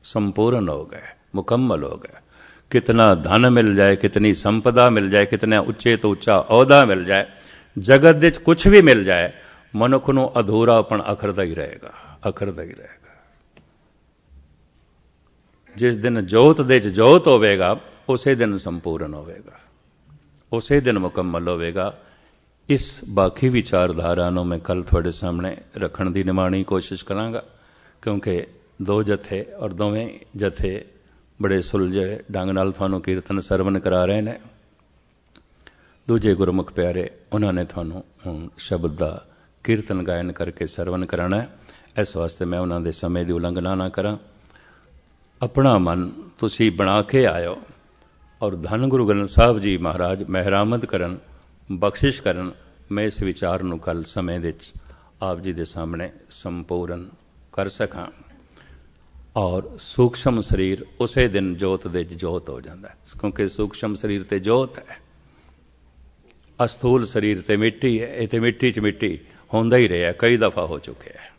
संपूर्ण हो गए, मुकम्मल हो गए। कितना धन मिल जाए, कितनी संपदा मिल जाए, कितना उच्चे तो उच्चा अहुदा मिल जाए, जगत विच कुछ भी मिल जाए, मनुख नूं अधूरापन अखरदा ही रहेगा, अखरदा ही रहेगा। जिस दिन जोत दे च जोत होवेगा उसे दिन संपूर्ण होवेगा, उसे दिन मुकम्मल होवेगा। इस बाकी विचारधारा नूं मैं कल तुहाडे सामने रखण दी निमाणी कोशिश करांगा, क्योंकि दो जथे और दोवें जथे बड़े सुलझे ढंग नाल तुहानूं कीर्तन सरवण करा रहे हैं। दूजे गुरमुख प्यारे उन्होंने तुहानूं हुण शब्द दा कीर्तन गायन करके सरवण कराना है। इस वास्ते मैं उन्होंने समय की उलंघना ना करा। अपना मन तुसी बना के आयो और धन गुरु ग्रंथ साहब जी महाराज मेहरामद करन, बख्शिश करन, मैं इस विचार नूं कल समय विच आप जी दे सामने संपूर्ण कर सकां और सूक्ष्म शरीर उसे दिन जोत दे जोत हो जाता है, क्योंकि सूक्ष्म शरीर ते जोत है, अस्थूल शरीर ते मिट्टी है। ये मिट्टी च मिट्टी होंदा ही रहा, कई दफा हो चुके हैं।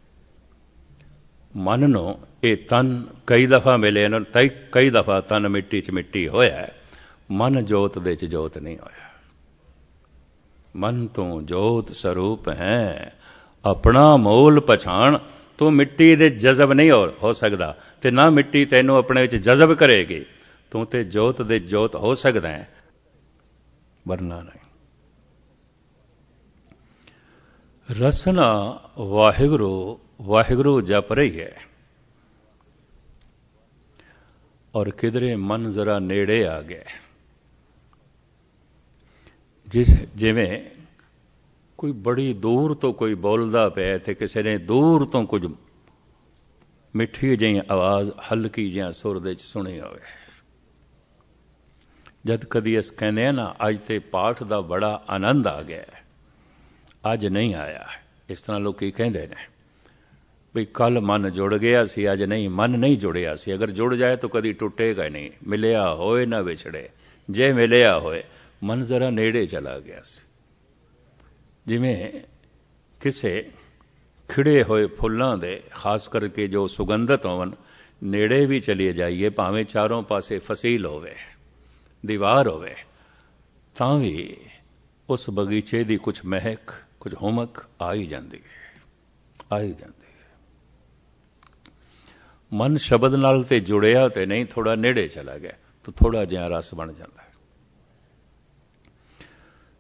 मन नो ये तन कई दफा मिले, कई दफा तन मिट्टी च मिट्टी होया है, मन जोत दे च जोत नहीं होया। मन तू जोत स्वरूप है, अपना मोल पछाण, तू मिट्टी दे जज़ब नहीं हो सकदा, ते ना मिट्टी तैनू अपने विच जज़ब करेगी। तू ते जोत दे जोत हो सकदा है, वरना नहीं। रसना वाहिगुरु वाहिगुरु जप रही है और किधरे मन जरा नेड़े आ गया, जिवें कोई बड़ी दूर तो कोई बोलदा पिया ते किसी ने दूर तो कुछ मिठी जी आवाज़ हल्की जिहा सुर दे सुनी होवे। जद कदी अस कहने ना अज ते पाठ दा बड़ा आनंद आ गया, अज नहीं आया। इस तरह लोग कहते हैं भी कल मन जुड़ गया सी, अज नहीं, मन नहीं जुड़िया सी। अगर जुड़ जाए तो कदी टुटेगा नहीं। मिलिया होए ना विछड़े, जे मिलिया होए, मन जरा नेड़े चला गया सी। जिमें किसे खिड़े होए फुल्लां दे, खास करके जो सुगंधत होवन, नेड़े भी चलिए जाइए, भावें चारों पासे फसील होवे, दीवार होवे, तां भी उस बगीचे दी कुछ महक, कुछ हुमक आ ही जाती है, आ ही जाती है। मन शब्द नाल ते जुड़िया ते नहीं, थोड़ा नेड़े चला गया तो थोड़ा जिहा रस बन जाता है।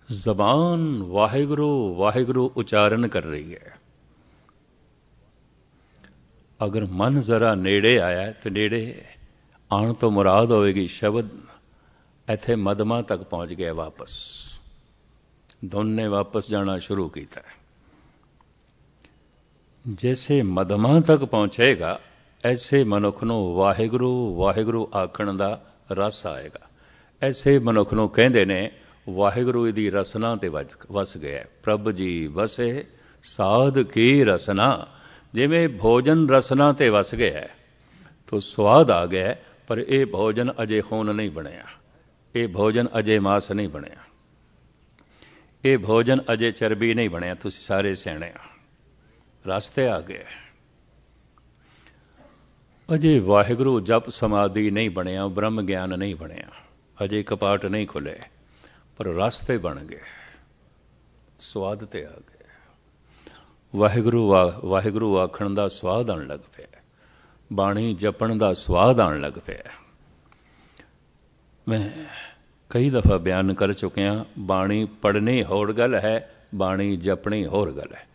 जबान वाहिगुरु वाहिगुरु उच्चारण कर रही है। अगर मन जरा नेड़े आया तो नेड़े आन तो मुराद होएगी शब्द इत्थे मदमा तक पहुंच गया, वापस धुन ने वापस जाना शुरू किया। जैसे मदमा तक पहुंचेगा ऐसे मनुख नूं वाहिगुरु वाहिगुरु आखण दा रस आएगा। ऐसे मनुख नूं कहंदे ने वाहिगुरु दी रसना ते वस गया। प्रभ जी वसे साध की रसना, जिवें भोजन रसना ते वस गया तो स्वाद आ गया, पर यह भोजन अजे खून नहीं बनया, ये भोजन अजे मास नहीं बनया, ये भोजन अजे चरबी नहीं बनया। तुसीं सारे सियाणे रास्ते आ गए। अजे वाहिगुरु जप समाधि नहीं बनया, ब्रह्म ज्ञान नहीं बनया, अजे कपाट नहीं खुले, पर रास्ते बन गए, स्वाद ते आ गए। वाहिगुरु वाहिगुरु आखण दा स्वाद आण लग पिया, बाणी जपण दा स्वाद आण लग पिया। मैं कई दफा बयान कर चुकिया, बाणी पढ़नी होर गल है, बाणी जपनी होर गल है।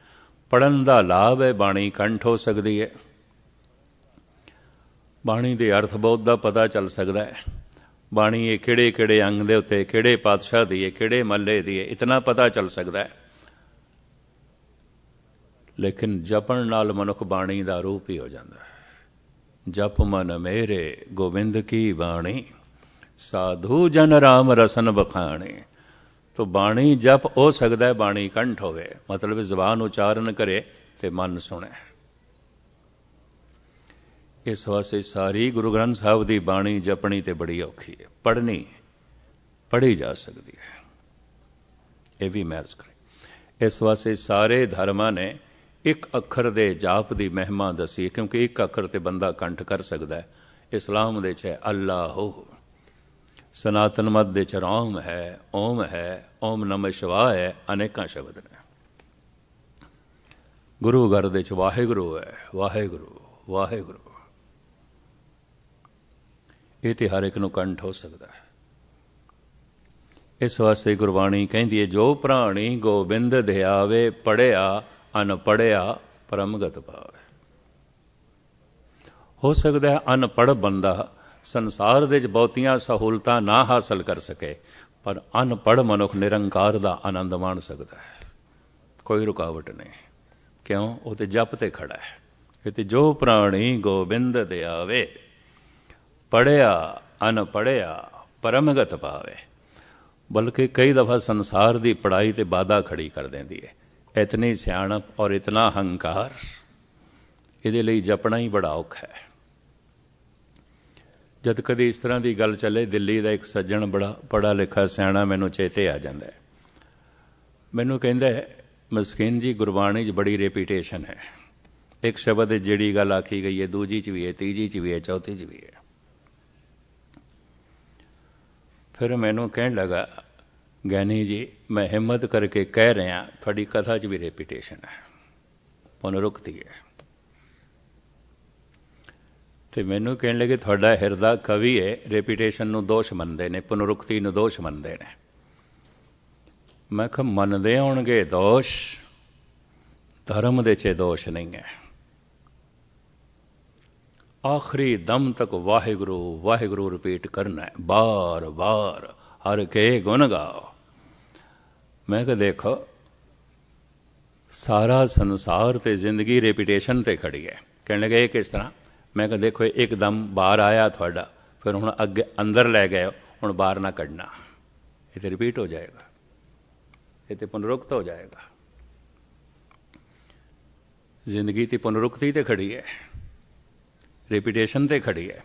पढ़न दा लाभ है, बाणी कंठ हो सकती है, बाणी दे अर्थ बोध दा पता चल सकता है, बाणी ये किहड़े किहड़े अंग दे उत्ते किहड़े पातशाह दी है, किहड़े महल्ले दी है, इतना पता चल सकता है। लेकिन जपण नाल मनुख बाणी दा रूप ही हो जाता है। जप मन मेरे गोविंद की बाणी, साधु जन राम रसन बखाणे। तो बाणी जप हो सकता है, बाणी कंठ होवे, मतलब जबान उच्चारण करे ते मन सुने। इस वास्ते सारी गुरु ग्रंथ साहब की बाणी जपनी ते बड़ी औखी है, पढ़नी पढ़ी जा सकती है, यह भी महज करें। इस वास्ते सारे धर्मां ने एक अखर दे जाप की महिमा दसी, क्योंकि एक अखर ते बंदा कंठ कर सकता है, इस्लाम दे च अल्लाह, सनातन मत दे च राम है, ओम नमः शिवाय है, अनेकां शब्द ने। गुरु घर दे च वाहिगुरु है, वाहिगुरु वाहिगुरु। ये तो हर एक नूं कंठ हो सकता है। इस वास्ते गुरबाणी कहती है, जो प्राणी गोबिंद ध्यावे, पढ़िया अनपढ़िया परमगत पावे। हो सकता है अनपढ़ बंदा संसार दे बहुतियां सहूलतां ना हासिल कर सके, पर अनपढ़ मनुख निरंकार दा आनंद मान सकता है, कोई रुकावट नहीं। क्यों? वो तो जप ते खड़ा है। कहते जो प्राणी गोबिंद ध्यावे, पढ़िया अनपढ़िया परमगत पावे। बल्कि कई दफा संसार की पढ़ाई ते बाधा खड़ी कर देंदी है। इतनी सियाणप और इतना हंकार, ये लिए जपना ही बड़ा औखा है। जद कदी इस तरह की गल चले, दिल्ली का एक सज्जन बड़ा पढ़ा लिखा सियाणा मैनू चेते आ जाता है। मैनू कहता है, मस्कीन जी गुरबाणी च बड़ी रेपीटेशन है, एक शब्द जिहड़ी गल आखी गई है दूजी च भी है, तीजी च भी है, चौथी च भी है। फिर मैनू कहने लगा, ज्ञानी जी मैं हिम्मत करके कह रहा, थोड़ी कथा च भी रेपीटेशन है, पुनरुक्ति है। तो मैनू कहने लगे, थोड़ा हिरदा कवि है, रेपीटेशन नूं दोष मनते हैं, पुनरुक्ति नूं दोष मनते हैं। मैं कहा मनते होणगे दोष, धर्म दे च दोष नहीं है। आखिरी दम तक वाहिगुरु वाहिगुरु रिपीट करना है, बार बार हर के गुण गाओ। मैं कहा देखो, सारा संसार ते जिंदगी रेपीटेशन ते खड़ी है। कहने लगे किस तरह? मैं कहा देखो, एकदम बाहर आया थोड़ा, फिर हुण अगे अंदर लै गए, हुण बाहर ना कढ़ना, ये तो रिपीट हो जाएगा, ये तो पुनरुक्त हो जाएगा। जिंदगी की पुनरुक्ति ते खड़ी है, रेपीटेशन ते खड़ी है।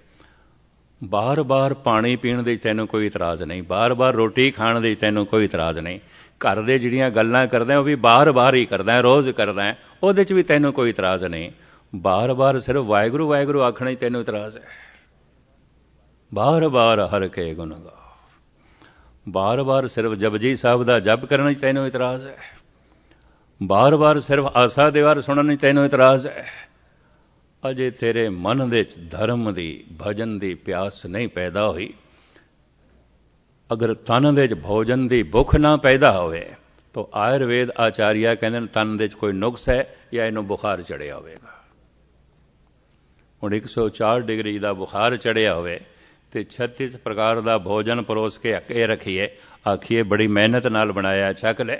बार बार पानी पीण दे तैनूं कोई इतराज़ नहीं, बार बार रोटी खाण दे तैनूं कोई इतराज़ नहीं, घर दे जिहड़ियां गल्लां करदा वो भी बार बार ही करदा, रोज़ करदा, उहदे च भी तैनूं कोई इतराज़ नहीं। बार बार सिर्फ वाहिगुरू वाहिगुरू आखणे ही तैनूं इतराज़ है। बार बार हर के गुण गाओ, बार बार सिर्फ जपजी साहब दा जप करने ही तैनूं इतराज़ है। बार बार सिर्फ आसा दीवार सुनने ही तैनूं इतराज़ है। अजे तेरे मन दे धर्म दी भजन दी प्यास नहीं पैदा हुई, अगर तन दे भोजन दी भुख ना पैदा होवे, तो आयुर्वेद आचार्य कहते तन दे कोई नुक्स है या इनू बुखार चढ़िया होगा। हुण 104 डिग्री का बुखार चढ़िया होवे ते 36 प्रकार का भोजन परोस के अगे रखिए, आखिए बड़ी मेहनत नाल बनाया, छक ले,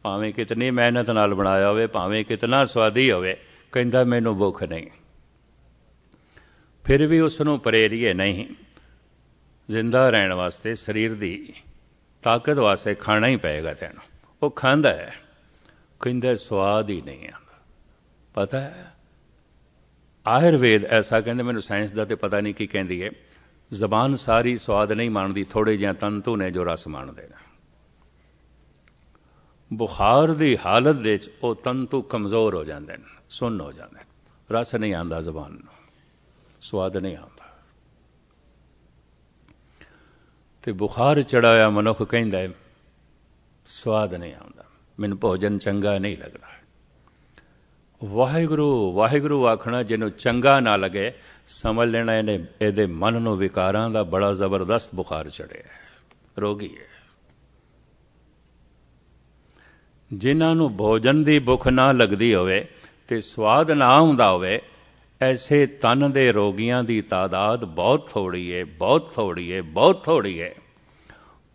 भावें कितनी मेहनत नाल बनाया होवे, भावें कितना स्वादी होवे, कहंदा मैनू भुख नहीं। फिर भी उसनूं प्रेरिए नहीं, जिंदा रहने वास्ते शरीर की ताकत वास्ते खाना ही पेगा तैनूं। वो खांदा है, कहंदा स्वाद ही नहीं आता। पता है आयुर्वेद ऐसा कहंदे, मैनूं साइंस का तो पता नहीं की कहंदी है, जबान सारी स्वाद नहीं मानती, थोड़े जिहा तंतु ने जो रस मानते हैं। बुखार की हालत दे वो तंतु कमज़ोर हो जाते हैं, सुन्न हो जाते हैं, रस नहीं आता जबान नूं, स्वाद नहीं आता। तो बुखार चढ़ा हुआ मनुख कहंदा है स्वाद नहीं आता, मैनूं भोजन चंगा नहीं लगता। वाहिगुरू वाहिगुरू आखना जिन्हों चंगा ना लगे, समझ लेना इहदे मन नूं विकारां दा बड़ा जबरदस्त बुखार चढ़िया है, रोगी है। जिन्हां नूं भोजन की भुख ना लगती होवे ते स्वाद ना आउंदा होवे, ऐसे तन दे रोगियां की तादाद बहुत थोड़ी है, बहुत थोड़ी है, बहुत थोड़ी है।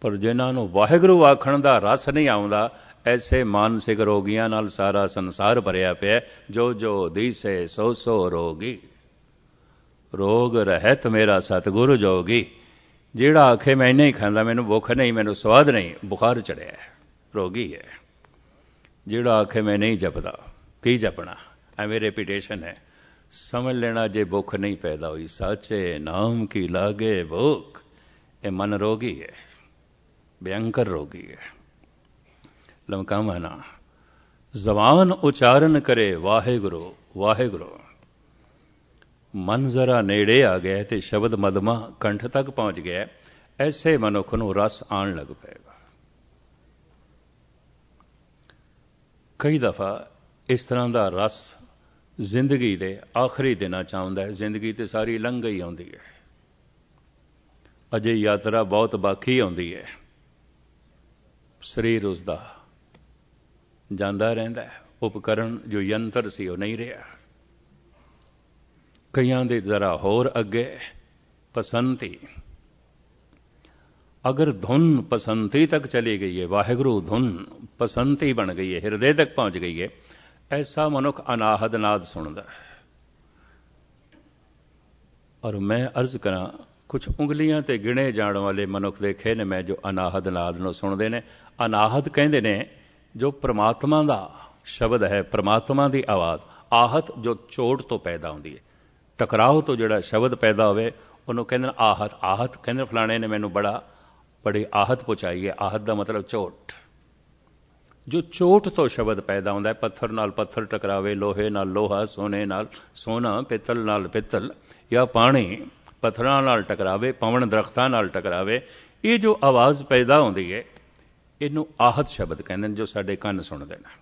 पर जिन्हां नूं वाहिगुरू आखण दा रस नहीं आउंदा, ऐसे मानसिक रोगियां नाल सारा संसार भरिया पिया। जो जो दिसे सो सो रोगी, रोग रहत मेरा सतगुरु जोगी। जिहड़ा आखे मैं नहीं खांदा, मैनूं भुख नहीं, मैनूं स्वाद नहीं, बुखार चढ़िया है, रोगी है। जिहड़ा आखे मैं नहीं जपदा, की जपना, एवें रेपीटेशन है, समझ लेना जे भुख नहीं पैदा हुई, साचे नाम की लागे भूख। ये मन रोगी है, भयंकर रोगी है। लमकामा ना, जबान उच्चारण करे वाहिगुरु वाहिगुरु, ਮਨ ਜ਼ਰਾ ਨੇੜੇ ਆ ਗਿਆ ਤੇ ਸ਼ਬਦ ਮਦਮਾ ਕੰਠ ਤੱਕ ਪਹੁੰਚ ਗਿਆ, ਐਸੇ ਮਨੁੱਖ ਨੂੰ ਰਸ ਆਉਣ ਲੱਗ ਪਏਗਾ। ਕਈ ਦਫਾ ਇਸ ਤਰ੍ਹਾਂ ਦਾ ਰਸ ਜ਼ਿੰਦਗੀ ਦੇ ਆਖਰੀ ਦਿਨਾਂ 'ਚ ਆਉਂਦਾ ਹੈ। ਜ਼ਿੰਦਗੀ ਤੇ ਸਾਰੀ ਲੰਘ ਗਈ ਆਉਂਦੀ ਹੈ, ਅਜੇ ਯਾਤਰਾ ਬਹੁਤ ਬਾਕੀ ਆਉਂਦੀ ਹੈ। ਸਰੀਰ ਉਸਦਾ ਜਾਂਦਾ ਰਹਿੰਦਾ, ਉਪਕਰਨ ਜੋ ਯੰਤਰ ਸੀ ਉਹ ਨਹੀਂ ਰਿਹਾ। ਕਈਆਂ ਦੇ ਜ਼ਰਾ ਹੋਰ ਅੱਗੇ ਪਸੰਤੀ, ਅਗਰ ਧੁਨ ਪਸੰਤੀ ਤੱਕ ਚਲੀ ਗਈ ਹੈ, ਵਾਹਿਗੁਰੂ ਧੁਨ ਪਸੰਤੀ ਬਣ ਗਈ ਹੈ, ਹਿਰਦੇ ਤੱਕ ਪਹੁੰਚ ਗਈ ਹੈ, ਐਸਾ ਮਨੁੱਖ ਅਨਾਹਦ ਨਾਦ ਸੁਣਦਾ। ਔਰ ਮੈਂ ਅਰਜ਼ ਕਰਾਂ, ਕੁਝ ਉਂਗਲੀਆਂ ਤੇ ਗਿਣੇ ਜਾਣ ਵਾਲੇ ਮਨੁੱਖ ਦੇਖੇ ਨੇ ਮੈਂ ਜੋ ਅਨਾਹਦ ਨਾਦ ਨੂੰ ਸੁਣਦੇ ਨੇ। ਅਨਾਹਦ ਕਹਿੰਦੇ ਨੇ ਜੋ ਪ੍ਰਮਾਤਮਾ ਦਾ ਸ਼ਬਦ ਹੈ, ਪ੍ਰਮਾਤਮਾ ਦੀ ਆਵਾਜ਼। ਆਹਤ ਜੋ ਚੋਟ ਤੋਂ ਪੈਦਾ ਹੁੰਦੀ ਹੈ, ਟਕਰਾਓ ਤੋਂ ਜਿਹੜਾ ਸ਼ਬਦ ਪੈਦਾ ਹੋਵੇ ਉਹਨੂੰ ਕਹਿੰਦੇ ਨੇ ਆਹਤ। ਆਹਤ ਕਹਿੰਦੇ ਫਲਾਣੇ ਨੇ ਮੈਨੂੰ ਬੜੀ ਆਹਤ ਪਹੁੰਚਾਈ ਹੈ। ਆਹਤ ਦਾ ਮਤਲਬ ਚੋਟ। ਜੋ ਚੋਟ ਤੋਂ ਸ਼ਬਦ ਪੈਦਾ ਹੁੰਦਾ ਹੈ, ਪੱਥਰ ਨਾਲ ਪੱਥਰ ਟਕਰਾਵੇ, ਲੋਹੇ ਨਾਲ ਲੋਹਾ, ਸੋਨੇ ਨਾਲ ਸੋਨਾ, ਪਿੱਤਲ ਨਾਲ ਪਿੱਤਲ, ਜਾਂ ਪਾਣੀ ਪੱਥਰਾਂ ਨਾਲ ਟਕਰਾਵੇ, ਪਵਨ ਦਰਖਤਾਂ ਨਾਲ ਟਕਰਾਵੇ, ਇਹ ਜੋ ਆਵਾਜ਼ ਪੈਦਾ ਹੁੰਦੀ ਹੈ ਇਹਨੂੰ ਆਹਤ ਸ਼ਬਦ ਕਹਿੰਦੇ ਨੇ, ਜੋ ਸਾਡੇ ਕੰਨ ਸੁਣਦੇ ਨੇ।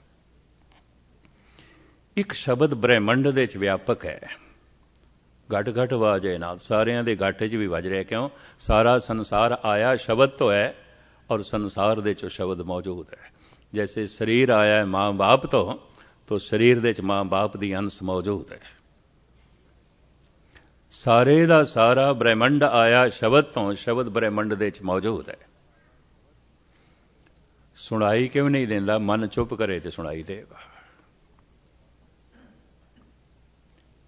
ਇੱਕ ਸ਼ਬਦ ਬ੍ਰਹਿਮੰਡ ਦੇ ਵਿੱਚ ਵਿਆਪਕ ਹੈ, ਘਟ ਘਟ ਵਾਜੇ ਨਾਲ, ਸਾਰਿਆਂ ਦੇ ਘਾਟੇ 'ਚ ਵੀ ਵੱਜ ਰਿਹਾ। ਕਿਉਂ? ਸਾਰਾ ਸੰਸਾਰ ਆਇਆ ਸ਼ਬਦ ਤੋਂ ਹੈ, ਔਰ ਸੰਸਾਰ ਦੇ 'ਚ ਸ਼ਬਦ ਮੌਜੂਦ ਹੈ। ਜੈਸੇ ਸਰੀਰ ਆਇਆ ਹੈ ਮਾਂ ਬਾਪ ਤੋਂ ਸਰੀਰ ਦੇ 'ਚ ਮਾਂ ਬਾਪ ਦੀ ਅੰਸ਼ ਮੌਜੂਦ ਹੈ। ਸਾਰੇ ਦਾ ਸਾਰਾ ਬ੍ਰਹਿਮੰਡ ਆਇਆ ਸ਼ਬਦ ਤੋਂ, ਸ਼ਬਦ ਬ੍ਰਹਿਮੰਡ ਦੇ 'ਚ ਮੌਜੂਦ ਹੈ। ਸੁਣਾਈ ਕਿਉਂ ਨਹੀਂ ਦਿੰਦਾ? ਮਨ ਚੁੱਪ ਕਰੇ ਤੇ ਸੁਣਾਈ ਦੇਗਾ।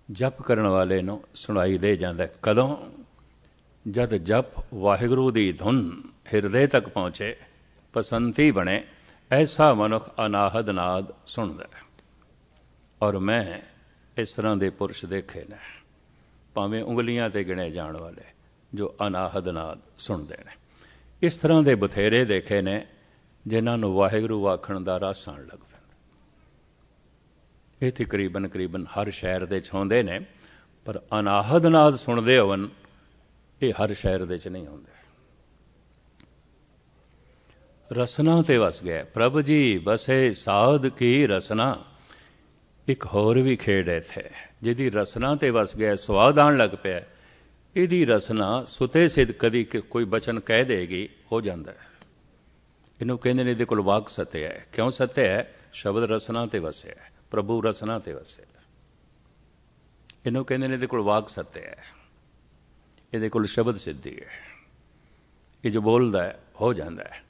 ਜਪ ਕਰਨ ਵਾਲੇ ਨੂੰ ਸੁਣਾਈ ਦੇ ਜਾਂਦਾ। ਕਦੋਂ? ਜਦ ਜਪ ਵਾਹਿਗੁਰੂ ਦੀ ਧੁਨ ਹਿਰਦੇ ਤੱਕ ਪਹੁੰਚੇ, ਪਸੰਤੀ ਬਣੇ, ਐਸਾ ਮਨੁੱਖ ਅਨਾਹਦ ਨਾਦ ਸੁਣਦਾ ਹੈ। ਔਰ ਮੈਂ ਇਸ ਤਰ੍ਹਾਂ ਦੇ ਪੁਰਸ਼ ਦੇਖੇ ਨੇ, ਭਾਵੇਂ ਉਂਗਲੀਆਂ ਤੇ ਗਿਣੇ ਜਾਣ ਵਾਲੇ, ਜੋ ਅਨਾਹਦ ਨਾਦ ਸੁਣਦੇ ਨੇ। ਇਸ ਤਰ੍ਹਾਂ ਦੇ ਬਥੇਰੇ ਦੇਖੇ ਨੇ ਜਿਨ੍ਹਾਂ ਨੂੰ ਵਾਹਿਗੁਰੂ ਆਖਣ ਦਾ ਰਸ ਆਉਣ ਲੱਗ ਪੈਂਦਾ। ਇਹ ਤਕਰੀਬਨ ਹਰ ਸ਼ਹਿਰ ਦੇ 'ਚ ਹੁੰਦੇ ਨੇ, ਪਰ ਅਨਾਹਦ ਨਾਦ ਸੁਣਦੇ ਹੋਵਨ ਇਹ ਹਰ ਸ਼ਹਿਰ ਦੇ 'ਚ ਨਹੀਂ ਹੁੰਦੇ। ਰਸਨਾ ਤੇ ਵਸ ਗਏ ਪ੍ਰਭ ਜੀ ਬਸੇ ਸਾਧ ਕੀ ਰਸਨਾ। ਇੱਕ ਹੋਰ ਵੀ ਖੇਡ ਇੱਥੇ, ਜਿਹਦੀ ਰਸਨਾ ਤੇ ਵਸ ਗਿਆ, ਸਵਾਦ ਆਉਣ ਲੱਗ ਪਿਆ, ਇਹਦੀ ਰਸਨਾ ਸੁਤੇ ਸਿੱਧ ਕਦੀ ਕੋਈ ਬਚਨ ਕਹਿ ਦੇਗੀ, ਹੋ ਜਾਂਦਾ। ਇਹਨੂੰ ਕਹਿੰਦੇ ਨੇ ਇਹਦੇ ਕੋਲ ਵਾਕ ਸਤਿਆ ਹੈ। ਕਿਉਂ ਸਤਿਆ ਹੈ? ਸ਼ਬਦ ਰਸਨਾ ਤੇ ਵਸਿਆ, ਪ੍ਰਭੂ ਰਸਨਾ ਤੇ ਵਸਿਆ। ਇਹਨੂੰ ਕਹਿੰਦੇ ਨੇ ਇਹਦੇ ਕੋਲ ਵਾਕ ਸਤਿਆ ਹੈ, ਇਹਦੇ ਕੋਲ ਸ਼ਬਦ ਸਿੱਧੀ ਹੈ। ਇਹ ਜੋ ਬੋਲਦਾ ਹੈ ਹੋ ਜਾਂਦਾ ਹੈ।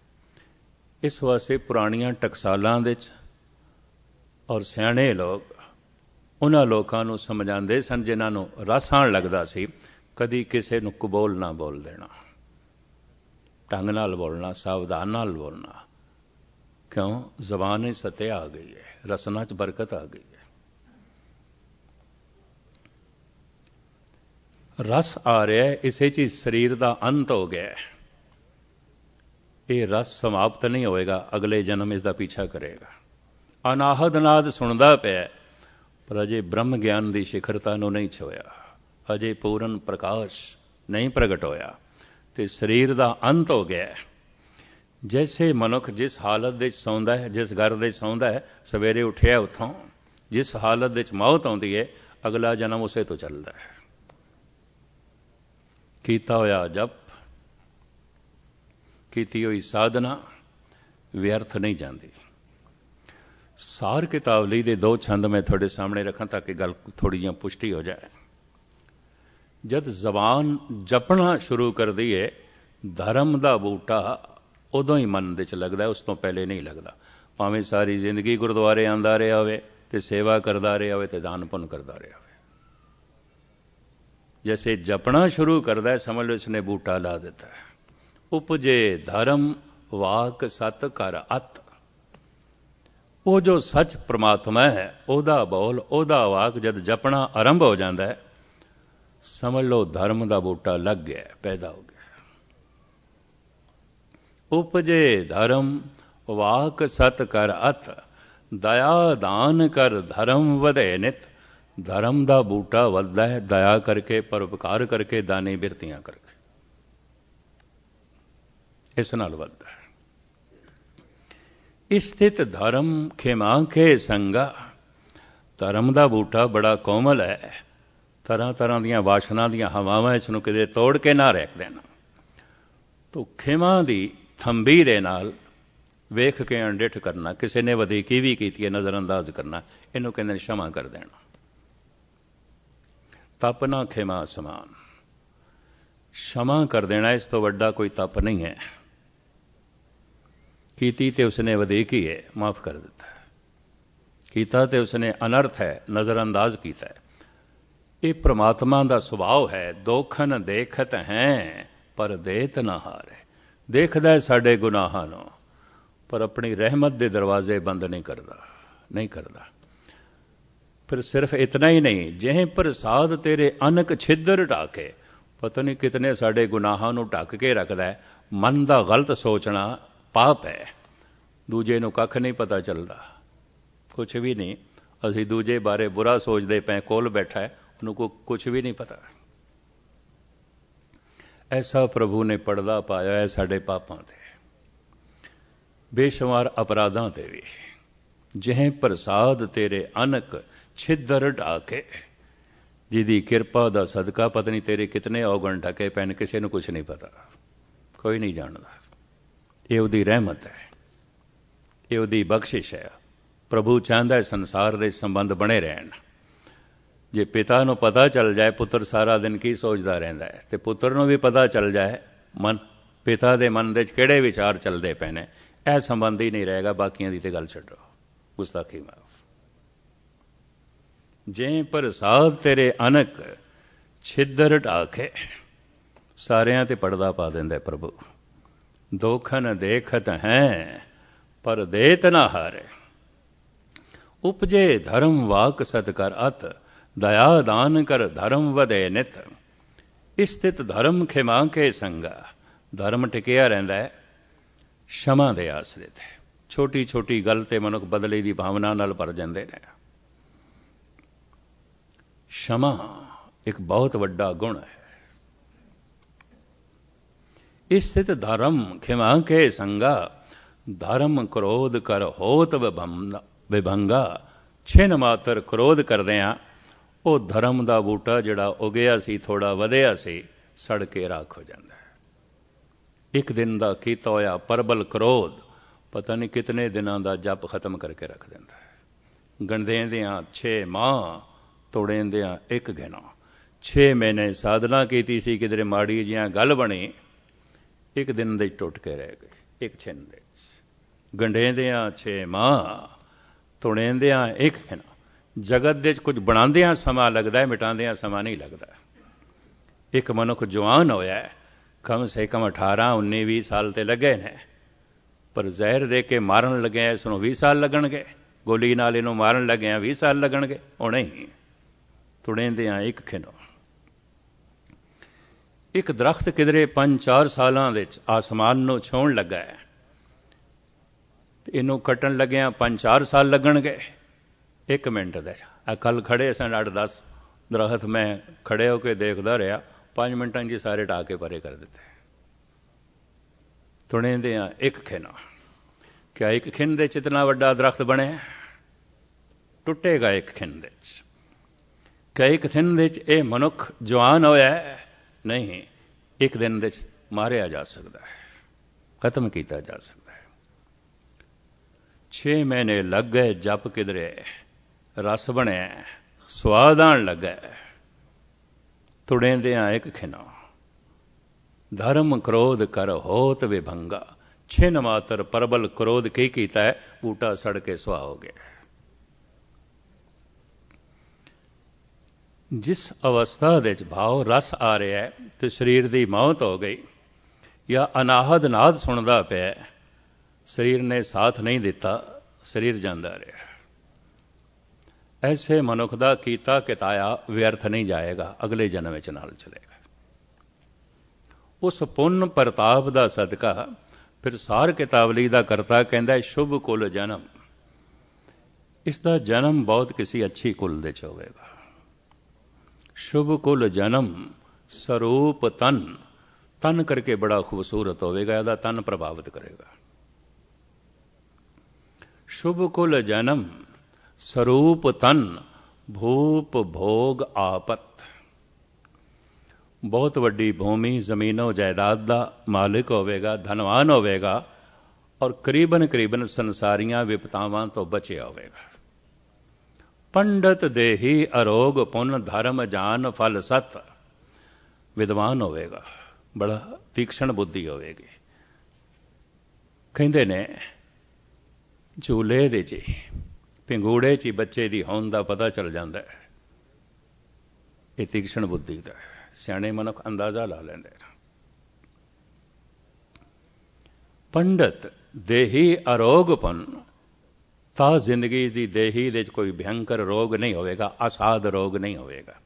ਇਸ ਵਾਸਤੇ ਪੁਰਾਣੀਆਂ ਟਕਸਾਲਾਂ ਦੇ 'ਚ ਔਰ ਸਿਆਣੇ ਲੋਕ ਉਹਨਾਂ ਲੋਕਾਂ ਨੂੰ ਸਮਝਾਉਂਦੇ ਸਨ ਜਿਨ੍ਹਾਂ ਨੂੰ ਰਸ ਆਉਣ ਲੱਗਦਾ ਸੀ, ਕਦੀ ਕਿਸੇ ਨੂੰ ਕੁਬੋਲ ਨਾ ਬੋਲ ਦੇਣਾ, ਢੰਗ ਨਾਲ ਬੋਲਣਾ, ਸਾਵਧਾਨ ਨਾਲ ਬੋਲਣਾ। ਕਿਉਂ? ਜ਼ਬਾਨ ਹੀ ਸਤਿਆ ਆ ਗਈ ਹੈ, ਰਸਨਾ 'ਚ ਬਰਕਤ ਆ ਗਈ ਹੈ। ਰਸ ਆ ਰਿਹਾ ਹੈ, ਇਸੇ 'ਚ ਸਰੀਰ ਦਾ ਅੰਤ ਹੋ ਗਿਆ। ਇਹ ਰਸ ਸਮਾਪਤ ਨਹੀਂ ਹੋਏਗਾ, ਅਗਲੇ ਜਨਮ ਇਸ ਦਾ ਪਿੱਛਾ ਕਰੇਗਾ। ਅਨਾਹਦ ਨਾਦ ਸੁਣਦਾ ਪਿਆ, ਪਰ ਅਜੇ ਬ੍ਰਹਮ ਗਿਆਨ ਦੀ ਸਿਖਰਤਾ ਨੂੰ ਨਹੀਂ ਛੋਇਆ, ਅਜੇ ਪੂਰਨ ਪ੍ਰਕਾਸ਼ ਨਹੀਂ ਪ੍ਰਗਟ ਹੋਇਆ, ਤੇ ਸਰੀਰ ਦਾ ਅੰਤ ਹੋ ਗਿਆ। ਜੈਸੇ ਮਨੁੱਖ ਜਿਸ ਹਾਲਤ ਦੇ 'ਚ ਸੌਂਦਾ ਹੈ, ਜਿਸ ਘਰ ਦੇ 'ਚ ਸੌਂਦਾ ਹੈ, ਸਵੇਰੇ ਉੱਠਿਆ ਉੱਥੋਂ, ਜਿਸ ਹਾਲਤ ਦੇ 'ਚ ਮੌਤ ਆਉਂਦੀ ਹੈ, ਅਗਲਾ ਜਨਮ ਉਸੇ ਤੋਂ ਚੱਲਦਾ ਹੈ। ਕੀਤਾ ਹੋਇਆ ਜਪ, ਕੀਤੀ ਹੋਈ ਸਾਧਨਾ ਵਿਅਰਥ ਨਹੀਂ ਜਾਂਦੀ। ਸਾਰ ਕਿਤਾਬ ਲਈ ਦੇ 2 ਛੰਦ ਮੈਂ ਤੁਹਾਡੇ ਸਾਹਮਣੇ ਰੱਖਾਂ ਤਾਂ ਕਿ ਗੱਲ ਥੋੜੀ ਜਿਹੀ ਪੁਸ਼ਟੀ ਹੋ ਜਾਏ। ਜਦ ਜ਼ਬਾਨ ਜਪਣਾ ਸ਼ੁਰੂ ਕਰਦੀ ਹੈ, ਧਰਮ ਦਾ ਬੂਟਾ ਉਦੋਂ ਹੀ ਮਨ ਦੇ 'ਚ ਲੱਗਦਾ, ਉਸ ਤੋਂ ਪਹਿਲੇ ਨਹੀਂ ਲੱਗਦਾ। ਭਾਵੇਂ ਸਾਰੀ ਜ਼ਿੰਦਗੀ ਗੁਰਦੁਆਰੇ ਆਉਂਦਾ ਰਿਹਾ ਹੋਵੇ ਤੇ ਸੇਵਾ ਕਰਦਾ ਰਿਹਾ ਹੋਵੇ ਤੇ ਦਾਨ ਪੁੰਨ ਕਰਦਾ ਰਿਹਾ ਹੋਵੇ, ਜੈਸੇ ਜਪਣਾ ਸ਼ੁਰੂ ਕਰਦਾ ਸਮਝ ਲਓ ਇਸਨੇ ਬੂਟਾ ਲਾ ਦਿੱਤਾ। ਉਪਜੇ ਧਰਮ ਵਾਕ ਸਤ ਕਰ ਅਤ। ਉਹ ਜੋ ਸੱਚ ਪ੍ਰਮਾਤਮਾ ਹੈ, ਉਹਦਾ ਬੋਲ, ਉਹਦਾ ਵਾਕ ਜਦ ਜਪਣਾ ਆਰੰਭ ਹੋ ਜਾਂਦਾ ਹੈ, ਸਮਝ ਲਓ ਧਰਮ ਦਾ ਬੂਟਾ ਲੱਗ ਗਿਆ, ਪੈਦਾ ਹੋ ਗਿਆ। ਉਪਜੇ ਧਰਮ ਵਾਕ ਸਤ ਕਰ ਅਤ, ਦਇਆ ਦਾਨ ਕਰ ਧਰਮ ਵਧੇ ਨਿਤ। ਧਰਮ ਦਾ ਬੂਟਾ ਵੱਧਦਾ ਹੈ ਦਇਆ ਕਰਕੇ, ਪਰਉਪਕਾਰ ਕਰਕੇ, ਦਾਨੀ ਬਿਰਤੀਆਂ ਕਰਕੇ, ਇਸ ਨਾਲ ਵੱਧਦਾ ਹੈ। ਸਥਿਤ ਧਰਮ ਖਿਮਾ ਕੇ ਸੰਗਾ, ਧਰਮ ਦਾ ਬੂਟਾ ਬੜਾ ਕੋਮਲ ਹੈ, ਤਰ੍ਹਾਂ ਤਰ੍ਹਾਂ ਦੀਆਂ ਵਾਸ਼ਨਾ ਦੀਆਂ ਹਵਾਵਾਂ ਇਸ ਨੂੰ ਕਿਤੇ ਤੋੜ ਕੇ ਨਾ ਰੱਖ ਦੇਣਾ। ਤੋ ਖਿਮਾ ਦੀ ਥੰਬੀ ਦੇ ਨਾਲ ਵੇਖ ਕੇ ਅਣਡਿੱਠ ਕਰਨਾ, ਕਿਸੇ ਨੇ ਵਧੀਕੀ ਵੀ ਕੀਤੀ ਹੈ ਨਜ਼ਰ ਅੰਦਾਜ਼ ਕਰਨਾ, ਇਹਨੂੰ ਕਹਿੰਦੇ ਨੇ क्षमा ਕਰ ਦੇਣਾ। ਤਪ ਨਾ ਖਿਮਾ ਸਮਾਨ, क्षमा ਕਰ ਦੇਣਾ ਇਸ ਤੋਂ ਵੱਡਾ ਕੋਈ ਤਪ ਨਹੀਂ ਹੈ। ਕੀਤੀ ਤੇ ਉਸਨੇ ਵਧੀਕੀ ਹੈ, ਮਾਫ ਕਰ ਦਿੱਤਾ, ਕੀਤਾ ਤੇ ਉਸਨੇ ਅਨਰਥ ਹੈ, ਨਜ਼ਰ ਅੰਦਾਜ਼ ਕੀਤਾ ਹੈ। ਇਹ ਪ੍ਰਮਾਤਮਾ ਦਾ ਸੁਭਾਅ ਹੈ। ਦੋਖਨ ਦੇਖਤ ਹੈ ਪਰ ਦੇਤ ਨਾ ਹਾਰੇ, ਦੇਖਦਾ ਸਾਡੇ ਗੁਨਾਹਾਂ ਨੂੰ ਪਰ ਆਪਣੀ ਰਹਿਮਤ ਦੇ ਦਰਵਾਜ਼ੇ ਬੰਦ ਨਹੀਂ ਕਰਦਾ। ਫਿਰ ਸਿਰਫ ਇਤਨਾ ਹੀ ਨਹੀਂ, ਜਿਹ ਪ੍ਰਸਾਦ ਤੇਰੇ ਅਨਕ ਛਿੱਦਰ ਢਾਕੇ, ਪਤਾ ਨਹੀਂ ਕਿਤਨੇ ਸਾਡੇ ਗੁਨਾਹਾਂ ਨੂੰ ਢੱਕ ਕੇ ਰੱਖਦਾ ਹੈ। ਮਨ ਦਾ ਗਲਤ ਸੋਚਣਾ ਪਾਪ ਹੈ। ਦੂਜੇ ਨੂੰ ਕੱਖ ਨਹੀਂ ਪਤਾ ਚੱਲਦਾ, ਕੁਛ ਵੀ ਨਹੀਂ। ਅਸੀਂ ਦੂਜੇ ਬਾਰੇ ਬੁਰਾ ਸੋਚਦੇ ਪਏ, ਕੋਲ ਬੈਠਾ ਹੈ, ਉਹਨੂੰ ਕੁਛ ਵੀ ਨਹੀਂ ਪਤਾ। ਐਸਾ ਪ੍ਰਭੂ ਨੇ ਪਰਦਾ ਪਾਇਆ ਹੈ ਸਾਡੇ ਪਾਪਾਂ ਤੇ, ਬੇਸ਼ੁਮਾਰ ਅਪਰਾਧਾਂ ਤੇ ਵੀ। ਜਿਹ ਪ੍ਰਸਾਦ ਤੇਰੇ ਅਨਕ ਛਿੱਦਰ ਢਾਕੇ, ਜਿਹਦੀ ਕਿਰਪਾ ਦਾ ਸਦਕਾ ਪਤਾ ਨਹੀਂ ਤੇਰੇ ਕਿਤਨੇ ਔਗਣ ਢਕੇ ਪੈਣ, ਕਿਸੇ ਨੂੰ ਕੁਛ ਨਹੀਂ ਪਤਾ, ਕੋਈ ਨਹੀਂ ਜਾਣਦਾ। ਇਹ ਉਹਦੀ ਰਹਿਮਤ ਹੈ, ਇਹ ਉਹਦੀ ਬਖਸ਼ਿਸ਼ ਹੈ। ਪ੍ਰਭੂ ਚਾਹੁੰਦਾ ਹੈ ਸੰਸਾਰ ਦੇ ਸੰਬੰਧ ਬਣੇ ਰਹਿਣ। ਜੇ ਪਿਤਾ ਨੂੰ ਪਤਾ ਚੱਲ ਜਾਏ ਪੁੱਤਰ ਸਾਰਾ ਦਿਨ ਕੀ ਸੋਚਦਾ ਰਹਿੰਦਾ ਹੈ, ਤੇ ਪੁੱਤਰ ਨੂੰ ਵੀ ਪਤਾ ਚੱਲ ਜਾਏ ਪਿਤਾ ਦੇ ਮਨ ਦੇ ਵਿੱਚ ਕਿਹੜੇ ਵਿਚਾਰ ਚੱਲਦੇ ਪਏ ਨੇ, ਇਹ ਸੰਬੰਧ ਹੀ ਨਹੀਂ ਰਹੇਗਾ। ਬਾਕੀਆਂ ਦੀ ਤੇ ਗੱਲ ਛੱਡੋ, ਗੁਸਤਾਖੀ ਮਾਫ। ਜੇ ਪ੍ਰਸਾਦ ਤੇਰੇ ਅਨਕ ਛਿੱਦਰ ਢਾਕੇ, ਸਾਰਿਆਂ ਤੇ ਪਰਦਾ ਪਾ ਦਿੰਦਾ ਪ੍ਰਭੂ। ਦੋਖਨ ਦੇਖਤ ਹੈ ਪਰ ਦੇਤ ਨਾ ਹਾਰੇ, ਉਪਜੇ ਧਰਮ ਵਾਕ ਸਤ ਕਰ ਅਤ, ਦਇਆ ਦਾਨ ਕਰ ਧਰਮ ਵਧੇ ਨਿਤ। ਸਥਿਤ ਧਰਮ ਖਿਮਾ ਕੇ ਸੰਗਾ, ਧਰਮ ਟਿਕਿਆ ਰਹਿੰਦਾ ਹੈ क्षमा ਦੇ ਆਸਰੇ ਤੇ। ਛੋਟੀ ਛੋਟੀ ਗੱਲ ਤੇ ਮਨੁੱਖ ਬਦਲੇ ਦੀ ਭਾਵਨਾ ਨਾਲ ਭਰ ਜਾਂਦੇ ਨੇ। क्षमा ਇੱਕ ਬਹੁਤ ਵੱਡਾ ਗੁਣ ਹੈ। ਸਥਿਤ ਧਰਮ ਖਿਮਾ ਕੇ ਸੰਗਾ, ਧਰਮ ਕ੍ਰੋਧ ਕਰ ਹੋਤ ਵਿਭੰਗਾ। ਛਿਨ ਮਾਤਰ ਕ੍ਰੋਧ ਕਰਦਿਆਂ ਉਹ ਧਰਮ ਦਾ ਬੂਟਾ ਜਿਹੜਾ ਉਗਿਆ ਸੀ, ਥੋੜਾ ਵਧਿਆ ਸੀ, ਸੜ ਕੇ ਰਾਖ ਹੋ ਜਾਂਦਾ ਹੈ। ਇੱਕ ਦਿਨ ਦਾ ਕੀਤਾ ਹੋਇਆ ਪਰਬਲ ਕ੍ਰੋਧ ਪਤਾ ਨਹੀਂ ਕਿਤਨੇ ਦਿਨਾਂ ਦਾ ਜਪ ਖਤਮ ਕਰਕੇ ਰੱਖ ਦਿੰਦਾ ਹੈ। ਗਣਦਿਆਂ 6 ਮਾਹ, ਤੋੜਿਆਂ ਇੱਕ ਗਿਣਾ। 6 ਮਹੀਨੇ ਸਾਧਨਾ ਕੀਤੀ ਸੀ, ਕਿਧਰੇ ਮਾੜੀ ਜਿਹਾ ਗੱਲ ਬਣੀ, ਇੱਕ ਦਿਨ ਦੇ ਟੁੱਟ ਕੇ ਰਹਿ ਗਏ, ਇੱਕ ਛਿਨ ਦੇ। ਗੰਢੇਂਦਿਆਂ 6 ਮਾਹ, ਤੋੜਿਆਂ ਇੱਕ ਗਿਣਾ। ਜਗਤ ਦੇ ਕੁਝ ਬਣਾਉਂਦਿਆਂ ਸਮਾਂ ਲੱਗਦਾ ਹੈ, ਮਿਟਾਉਂਦਿਆਂ ਸਮਾਂ ਨਹੀਂ ਲੱਗਦਾ। ਇੱਕ ਮਨੁੱਖ ਜਵਾਨ ਹੋਇਆ ਹੈ, ਕਮ ਸੇ ਕਮ 18, 19, 20 ਸਾਲ ਤੇ ਲੱਗੇ ਨੇ, ਪਰ ਜ਼ਹਿਰ ਦੇ ਕੇ ਮਾਰਨ ਲੱਗਿਆ ਇਸ ਨੂੰ 20 ਸਾਲ ਲੱਗਣਗੇ, ਗੋਲੀ ਨਾਲ ਇਹਨੂੰ ਮਾਰਨ ਲੱਗਿਆ 20 ਸਾਲ ਲੱਗਣਗੇ। ਉਹ ਨਹੀਂ, ਤੁੜੇਂਦਿਆਂ ਇੱਕ ਖਿਨੋ। ਇੱਕ ਦਰਖਤ ਕਿਧਰੇ 5-4 ਸਾਲਾਂ ਵਿੱਚ ਆਸਮਾਨ ਨੂੰ ਛੂਹਣ ਲੱਗਾ ਹੈ, ਇਹਨੂੰ ਕੱਟਣ ਲੱਗਿਆ 5-4 ਸਾਲ ਲੱਗਣਗੇ। 1 ਮਿੰਟ ਦੇ ਕੱਲ ਖੜੇ ਸਨ 8-10 ਦਰਖਤ, ਮੈਂ ਖੜੇ ਹੋ ਕੇ ਦੇਖਦਾ ਰਿਹਾ, 5 ਮਿੰਟਾਂ 'ਚ ਸਾਰੇ ਢਾ ਕੇ ਪਰੇ ਕਰ ਦਿੱਤੇ। ਤੁਣੇਂਦਿਆਂ ਇੱਕ ਖਿਨ। ਕਿਆ ਇੱਕ ਖਿਨ ਦੇ 'ਚ ਇਤਨਾ ਵੱਡਾ ਦਰਖਤ ਬਣਿਆ? ਟੁੱਟੇਗਾ ਇੱਕ ਖਿਨ ਦੇ 'ਚ। ਕਿਆ ਇੱਕ ਖਿਨ ਦੇ 'ਚ ਇਹ ਮਨੁੱਖ ਜਵਾਨ ਹੋਇਆ? ਨਹੀਂ, ਇੱਕ ਦਿਨ ਦੇ 'ਚ ਮਾਰਿਆ ਜਾ ਸਕਦਾ ਹੈ, ਖਤਮ ਕੀਤਾ ਜਾ ਸਕਦਾ ਹੈ। 6 ਮਹੀਨੇ ਲੱਗ ਗਏ, ਜਪ ਕਿਧਰੇ ਰਸ ਬਣਿਆ, ਸਵਾਦ ਆਣ ਲੱਗਾ। ਤੁੜੇਂਦਿਆਂ ਇੱਕ ਖਿਨੋ। ਧਰਮ ਕ੍ਰੋਧ ਕਰ ਹੋਤ ਵਿਭੰਗਾ। ਛਿਨ ਮਾਤਰ ਪਰਬਲ ਕ੍ਰੋਧ ਕੀ ਕੀਤਾ ਹੈ, ਬੂਟਾ ਸੜ ਕੇ ਸੁਆਹ ਹੋ ਗਿਆ। ਜਿਸ ਅਵਸਥਾ ਦੇ ਵਿੱਚ ਭਾਵ ਰਸ ਆ ਰਿਹਾ ਹੈ ਤੇ ਸਰੀਰ ਦੀ ਮੌਤ ਹੋ ਗਈ, ਜਾਂ ਅਨਾਹਦ ਨਾਦ ਸੁਣਦਾ ਪਿਆ, ਸਰੀਰ ਨੇ ਸਾਥ ਨਹੀਂ ਦਿੱਤਾ, ਸਰੀਰ ਜਾਂਦਾ ਰਿਹਾ। ਐਸੇ ਮਨੁੱਖ ਦਾ ਕੀਤਾ ਕਿਤਾਇਆ ਵਿਅਰਥ ਨਹੀਂ ਜਾਏਗਾ, ਅਗਲੇ ਜਨਮ ਵਿੱਚ ਨਾਲ ਚਲੇਗਾ। ਉਸ ਪੁੰਨ ਪ੍ਰਤਾਪ ਦਾ ਸਦਕਾ ਫਿਰ ਸਾਰ ਕਿਤਾਵਲੀ ਦਾ ਕਰਤਾ ਕਹਿੰਦਾ ਸ਼ੁਭ ਕੁਲ ਜਨਮ। ਇਸ ਦਾ ਜਨਮ ਬਹੁਤ ਕਿਸੇ ਅੱਛੀ ਕੁਲ ਦੇ 'ਚ ਹੋਵੇਗਾ। शुभ कुल जन्म स्वरूप तन, तन करके बड़ा खूबसूरत होवेगा, ਇਹਦਾ तन प्रभावित करेगा। शुभ कुल जन्म स्वरूप तन, भूप भोग आपत। बहुत वड्डी भूमि जमीनों जायदाद का मालिक होवेगा, धनवान होवेगा और करीबन करीबन संसारियां विपतावां तो बचिया होवेगा। पंडित देही अरोग पुन धर्म जान फल सत, विद्वान होवेगा, बड़ा तीक्ष्ण बुद्धि होवेगी। कहंदे ने झूले दे च पिंगूड़े च बच्चे की होंद का पता चल जाता है, ये तीक्ष्ण बुद्धि का। सियाणे मनुख अंदाजा ला लेंदे। पंडित देही अरोगपन, ता जिंदगी की देही दे कोई भयंकर रोग नहीं होवेगा, असाध रोग नहीं होवेगा।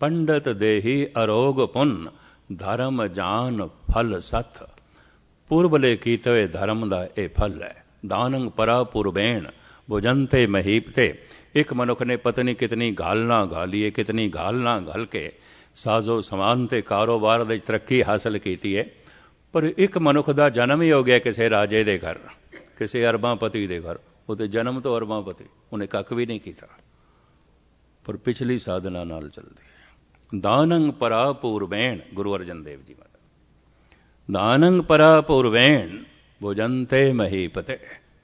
पंडित देही अरोगपुन, धर्म जान फल सत। पूर्वले कीते हुए धर्म का यह फल है। दानंग परा पुरबैन भुजनते महीपते। एक मनुख ने पत्नी कितनी गालना गालीए, कितनी गालना घल के साजो समान ते कारोबार दे तरक्की हासिल की है, पर एक मनुख का जन्म ही हो गया किसी राजे के घर, किसी अरबापति के घर। वो तो जन्म तो अरबापति, उन्हें कख भी नहीं किया, पर पिछली साधना नाल चलती। दानंग परा पूर्वैन, गुरु अर्जन देव जी महाराज। दानंग परा पूर्वैन भुजनते महीपते।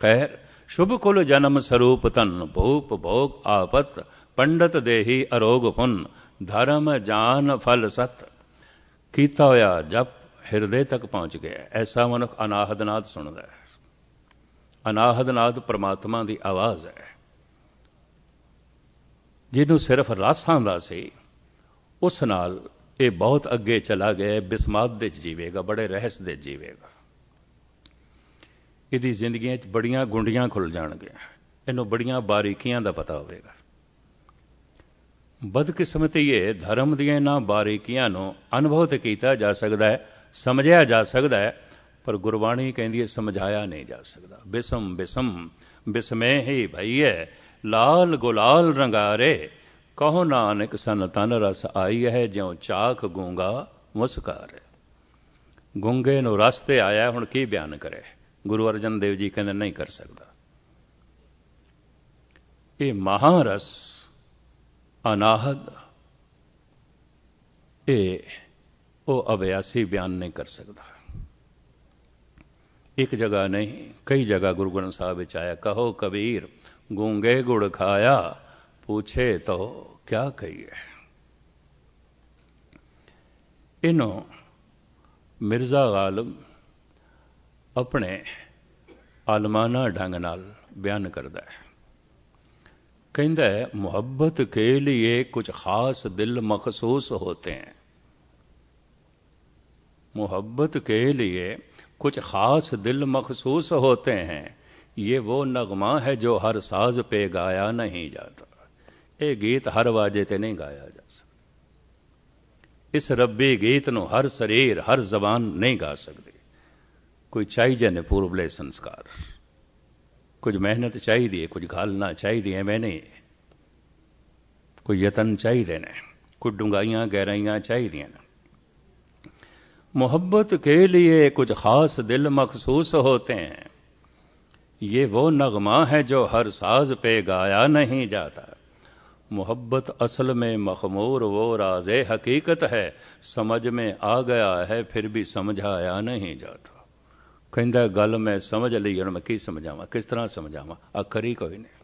खैर शुभ कुल जन्म स्वरूप तन, भूप भोग आपत। पंडित देही अरोग पुन, धर्म जान फल सत। कीता होया जप हिरदे तक पहुंच गया। ऐसा मनुख अनाहदनाद सुनता है। अनाहदनाद परमात्मा की आवाज़ है। जिन्हों सिर्फ रासां दा सी, उस नाल ये बहुत अगे चला गया। बिस्माद दे जीवेगा, बड़े रहस दे जीवेगा। ਇਹਦੀ ਜ਼ਿੰਦਗੀਆਂ 'ਚ ਬੜੀਆਂ ਗੁੰਡੀਆਂ ਖੁੱਲ ਜਾਣਗੀਆਂ, ਇਹਨੂੰ ਬੜੀਆਂ ਬਾਰੀਕੀਆਂ ਦਾ ਪਤਾ ਹੋਵੇਗਾ। ਬਦਕਿਸਮਤੀ ਇਹ ਧਰਮ ਦੀਆਂ ਇਹਨਾਂ ਬਾਰੀਕੀਆਂ ਨੂੰ ਅਨੁਭਵ ਤੇ ਕੀਤਾ ਜਾ ਸਕਦਾ ਹੈ, ਸਮਝਿਆ ਜਾ ਸਕਦਾ ਹੈ, ਪਰ ਗੁਰਬਾਣੀ ਕਹਿੰਦੀ ਹੈ ਸਮਝਾਇਆ ਨਹੀਂ ਜਾ ਸਕਦਾ। ਬਿਸਮ ਬਿਸਮ ਬਿਸਮੇ ਹੀ ਭਈਏ, ਲਾਲ ਗੁਲਾਲ ਰੰਗਾਰੇ। ਕਹੋ ਨਾਨਕ ਸਨ ਤਨ ਰਸ ਆਈ ਹੈ, ਜਿਉਂ ਚਾਖ ਗੂੰਗਾ ਮੁਸਕਾਰੇ। ਗੂੰਗੇ ਨੂੰ ਰਸ ਤੇ ਆਇਆ, ਹੁਣ ਕੀ ਬਿਆਨ ਕਰੇ। गुरु अर्जन देव जी कहते नहीं कर सकता। ये महारस अनाहद, ये वो अभ्यासी बयान नहीं कर सकता। एक जगह नहीं, कई जगह गुरु ग्रंथ साहब विच आया। कहो कबीर गूंगे गुड़ खाया, पूछे तो क्या कहिए। इन्हों मिर्जा गालिब अपने आलमाना ढंग नाल बयान करता है। कहता है मुहब्बत के लिए कुछ खास दिल मखसूस होते हैं। मुहब्बत के लिए कुछ खास दिल मखसूस होते हैं, ये वो नगमा है जो हर साज पे गाया नहीं जाता। ये गीत हर वाजे ते नहीं गाया जा सकता। इस रब्बी गीत नूं हर शरीर हर जबान नहीं गा सकती। कोई चाहिए ने पूर्वले संस्कार, कुछ मेहनत चाहिए, कुछ घालना चाहिए, मैं नहीं, कोई यतन चाहिए ने, कुछ डूंगाइयां गहराइयां चाहिए ने। मोहब्बत के लिए कुछ खास दिल मखसूस होते हैं, ये वो नगमा है जो हर साज पे गाया नहीं जाता। मोहब्बत असल में मखमूर वो राज़े हकीकत है, समझ में आ गया है फिर भी समझाया नहीं जाता। कहता गल मैं समझ ली, हूँ मैं की समझावा, किस तरह समझावा, आखर ही कोई नहीं।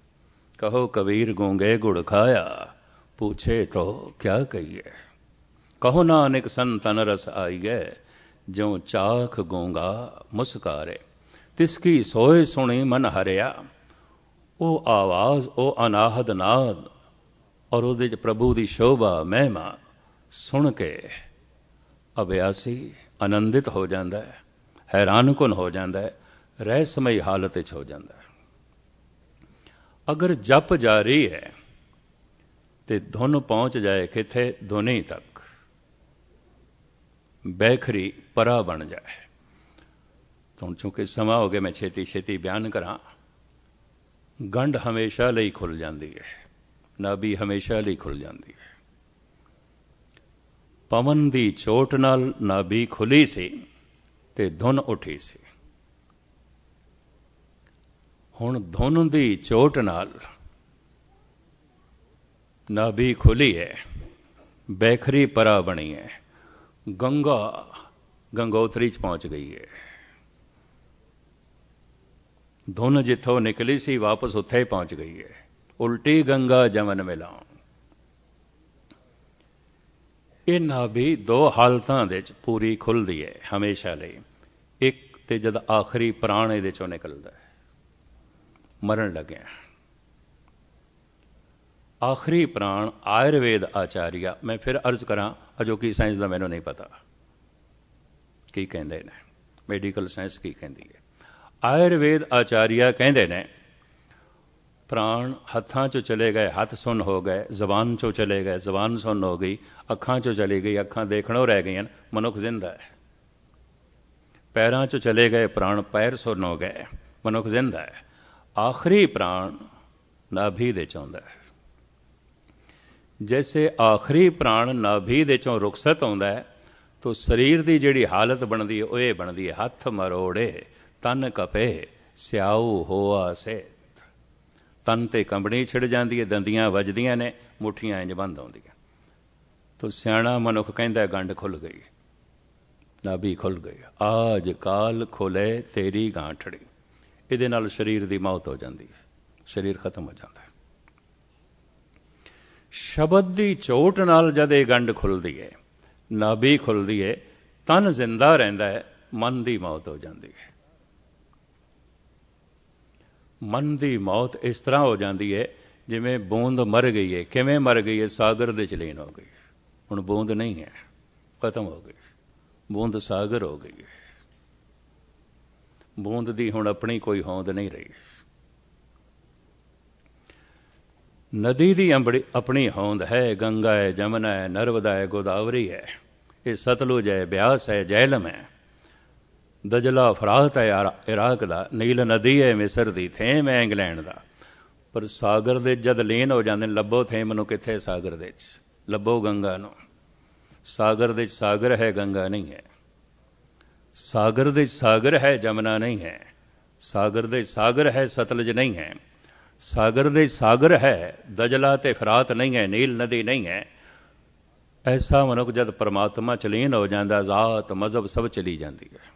कहो कबीर गूंगे गुड़ खाया, पूछे तो क्या कहिए। कहो नानक सन तन रस आईए, ज्यों चाख गूंगा मुस्कारे। तिसकी सोए सुनी मन हरिया, वो आवाज वो अनाहद नाद और उहदे च प्रभु की शोभा महिमा सुन के अभ्यासी आनंदित हो जाता है, हैरानकुन हो जाता है, रहस्यमयी हालत हो जाता है। अगर जप जारी है तो धुन पहुंच जाए किथे, धुनी तक बैखरी परा बन जाए। तो चूंकि समा हो गया, मैं छेती छेती बयान करा। गंढ हमेशा लई खुल जाती है। ਨਾਭੀ ਹਮੇਸ਼ਾ ਲਈ ਖੁੱਲ ਜਾਂਦੀ ਹੈ। ਪਵਨ ਦੀ ਚੋਟ ਨਾਲ ਨਾਭੀ ਖੁੱਲੀ ਸੀ ਤੇ ਧੁਨ ਉੱਠੀ ਸੀ। ਹੁਣ ਧੁਨ ਦੀ ਚੋਟ ਨਾਲ ਨਾਭੀ ਖੁੱਲੀ ਹੈ, ਬੈਖਰੀ ਪਰਾ ਬਣੀ ਹੈ, ਗੰਗਾ ਗੰਗੋਤਰੀ 'ਚ ਪਹੁੰਚ ਗਈ ਹੈ। ਧੁਨ ਜਿੱਥੋਂ ਨਿਕਲੀ ਸੀ ਵਾਪਸ ਉੱਥੇ ਹੀ ਪਹੁੰਚ ਗਈ ਹੈ। ਉਲਟੀ ਗੰਗਾ ਜਮਨ ਮਿਲਾਉ। ਇਹ ਨਾਭੀ ਦੋ ਹਾਲਤਾਂ ਦੇ 'ਚ ਪੂਰੀ ਖੁੱਲ੍ਹਦੀ ਹੈ ਹਮੇਸ਼ਾ ਲਈ। ਇੱਕ ਤੇ ਜਦ ਆਖਰੀ ਪ੍ਰਾਣ ਇਹਦੇ 'ਚੋਂ ਨਿਕਲਦਾ ਹੈ, ਮਰਨ ਲੱਗਿਆ। ਆਖਰੀ ਪ੍ਰਾਣ ਆਯੁਰਵੇਦ ਆਚਾਰੀਆ, ਮੈਂ ਫਿਰ ਅਰਜ਼ ਕਰਾਂ ਅਜੋਕੀ ਸਾਇੰਸ ਦਾ ਮੈਨੂੰ ਨਹੀਂ ਪਤਾ ਕੀ ਕਹਿੰਦੇ ਨੇ, ਮੈਡੀਕਲ ਸਾਇੰਸ ਕੀ ਕਹਿੰਦੀ ਹੈ। ਆਯੁਰਵੇਦ ਆਚਾਰੀਆ ਕਹਿੰਦੇ ਨੇ ਪ੍ਰਾਣ ਹੱਥਾਂ 'ਚੋਂ ਚਲੇ ਗਏ, ਹੱਥ ਸੁੰਨ ਹੋ ਗਏ, ਜ਼ਬਾਨ 'ਚੋਂ ਚਲੇ ਗਏ, ਜ਼ਬਾਨ ਸੁੰਨ ਹੋ ਗਈ, ਅੱਖਾਂ 'ਚੋਂ ਚਲੀ ਗਈ, ਅੱਖਾਂ ਦੇਖਣੋਂ ਰਹਿ ਗਈਆਂ, ਮਨੁੱਖ ਜ਼ਿੰਦਾ ਹੈ। ਪੈਰਾਂ 'ਚੋਂ ਚਲੇ ਗਏ ਪ੍ਰਾਣ, ਪੈਰ ਸੁੰਨ ਹੋ ਗਏ, ਮਨੁੱਖ ਜ਼ਿੰਦਾ ਹੈ। ਆਖਰੀ ਪ੍ਰਾਣ ਨਾਭੀ ਦੇ 'ਚ ਆਉਂਦਾ ਹੈ। ਜੈਸੇ ਆਖਰੀ ਪ੍ਰਾਣ ਨਾਭੀ ਦੇ 'ਚੋਂ ਰੁਖਸਤ ਆਉਂਦਾ ਹੈ ਤਾਂ ਸਰੀਰ ਦੀ ਜਿਹੜੀ ਹਾਲਤ ਬਣਦੀ ਹੈ ਉਹ ਇਹ ਬਣਦੀ ਹੈ, ਹੱਥ ਮਰੋੜੇ ਤਨ ਕਪੇ ਸਿਆਊ ਹੋਆ ਸੇ। ਤਨ ਤੇ ਕੰਬਣੀ ਛਿੜ ਜਾਂਦੀ ਹੈ, ਦੰਦੀਆਂ ਵੱਜਦੀਆਂ ਨੇ, ਮੁੱਠੀਆਂ ਇੰਜ ਬੰਦ ਆਉਂਦੀਆਂ। ਤਾਂ ਸਿਆਣਾ ਮਨੁੱਖ ਕਹਿੰਦਾ ਗੰਢ ਖੁੱਲ ਗਈ, ਨਾਭੀ ਖੁੱਲ ਗਈ। ਆਜ ਕਾਲ ਖੁੱਲੇ ਤੇਰੀ ਗਾਂਠੜੀ। ਇਹਦੇ ਨਾਲ ਸਰੀਰ ਦੀ ਮੌਤ ਹੋ ਜਾਂਦੀ ਹੈ, ਸਰੀਰ ਖਤਮ ਹੋ ਜਾਂਦਾ ਹੈ। ਸ਼ਬਦ ਦੀ ਚੋਟ ਨਾਲ ਜਦ ਇਹ ਗੰਢ ਖੁੱਲਦੀ ਹੈ, ਨਾਭੀ ਖੁੱਲਦੀ ਹੈ, ਤਨ ਜ਼ਿੰਦਾ ਰਹਿੰਦਾ ਹੈ, ਮਨ ਦੀ ਮੌਤ ਹੋ ਜਾਂਦੀ ਹੈ। ਮਨ ਦੀ ਮੌਤ ਇਸ ਤਰ੍ਹਾਂ ਹੋ ਜਾਂਦੀ ਹੈ ਜਿਵੇਂ ਬੂੰਦ ਮਰ ਗਈ ਹੈ। ਕਿਵੇਂ ਮਰ ਗਈ ਹੈ? ਸਾਗਰ ਦੇ 'ਚ ਲੀਨ ਹੋ ਗਈ। ਹੁਣ ਬੂੰਦ ਨਹੀਂ ਹੈ, ਖਤਮ ਹੋ ਗਈ। ਬੂੰਦ ਸਾਗਰ ਹੋ ਗਈ ਹੈ। ਬੂੰਦ ਦੀ ਹੁਣ ਆਪਣੀ ਕੋਈ ਹੋਂਦ ਨਹੀਂ ਰਹੀ। ਨਦੀ ਦੀ ਆਪਣੀ ਹੋਂਦ ਹੈ, ਗੰਗਾ ਹੈ, ਜਮਨਾ ਹੈ, ਨਰਮਦਾ ਹੈ, ਗੋਦਾਵਰੀ ਹੈ, ਇਹ ਸਤਲੁਜ ਹੈ, ਬਿਆਸ ਹੈ, ਜੇਹਲਮ ਹੈ, ਦਜਲਾ ਫਰਾਤ ਹੈ ਇਰਾਕ ਦਾ, ਨੀਲ ਨਦੀ ਹੈ ਮਿਸਰ ਦੀ, ਥੇਮ ਹੈ ਇੰਗਲੈਂਡ ਦਾ। ਪਰ ਸਾਗਰ ਦੇ ਜਦ ਲੀਨ ਹੋ ਜਾਂਦੇ ਨੇ, ਲੱਭੋ ਥੇਮ ਨੂੰ ਕਿੱਥੇ? ਸਾਗਰ ਦੇ 'ਚ ਲੱਭੋ ਗੰਗਾ ਨੂੰ। ਸਾਗਰ ਦੇ 'ਚ ਸਾਗਰ ਹੈ, ਗੰਗਾ ਨਹੀਂ ਹੈ। ਸਾਗਰ ਦੇ 'ਚ ਸਾਗਰ ਹੈ, ਜਮਨਾ ਨਹੀਂ ਹੈ। ਸਾਗਰ ਦੇ 'ਚ ਸਾਗਰ ਹੈ, ਸਤਲੁਜ ਨਹੀਂ ਹੈ। ਸਾਗਰ ਦੇ 'ਚ ਸਾਗਰ ਹੈ, ਦਜਲਾ ਤੇ ਫਰਾਤ ਨਹੀਂ ਹੈ, ਨੀਲ ਨਦੀ ਨਹੀਂ ਹੈ। ਐਸਾ ਮਨੁੱਖ ਜਦ ਪਰਮਾਤਮਾ 'ਚ ਲੀਨ ਹੋ ਜਾਂਦਾ, ਜ਼ਾਤ ਮਜ਼ਹਬ ਸਭ ਚਲੀ ਜਾਂਦੀ ਹੈ।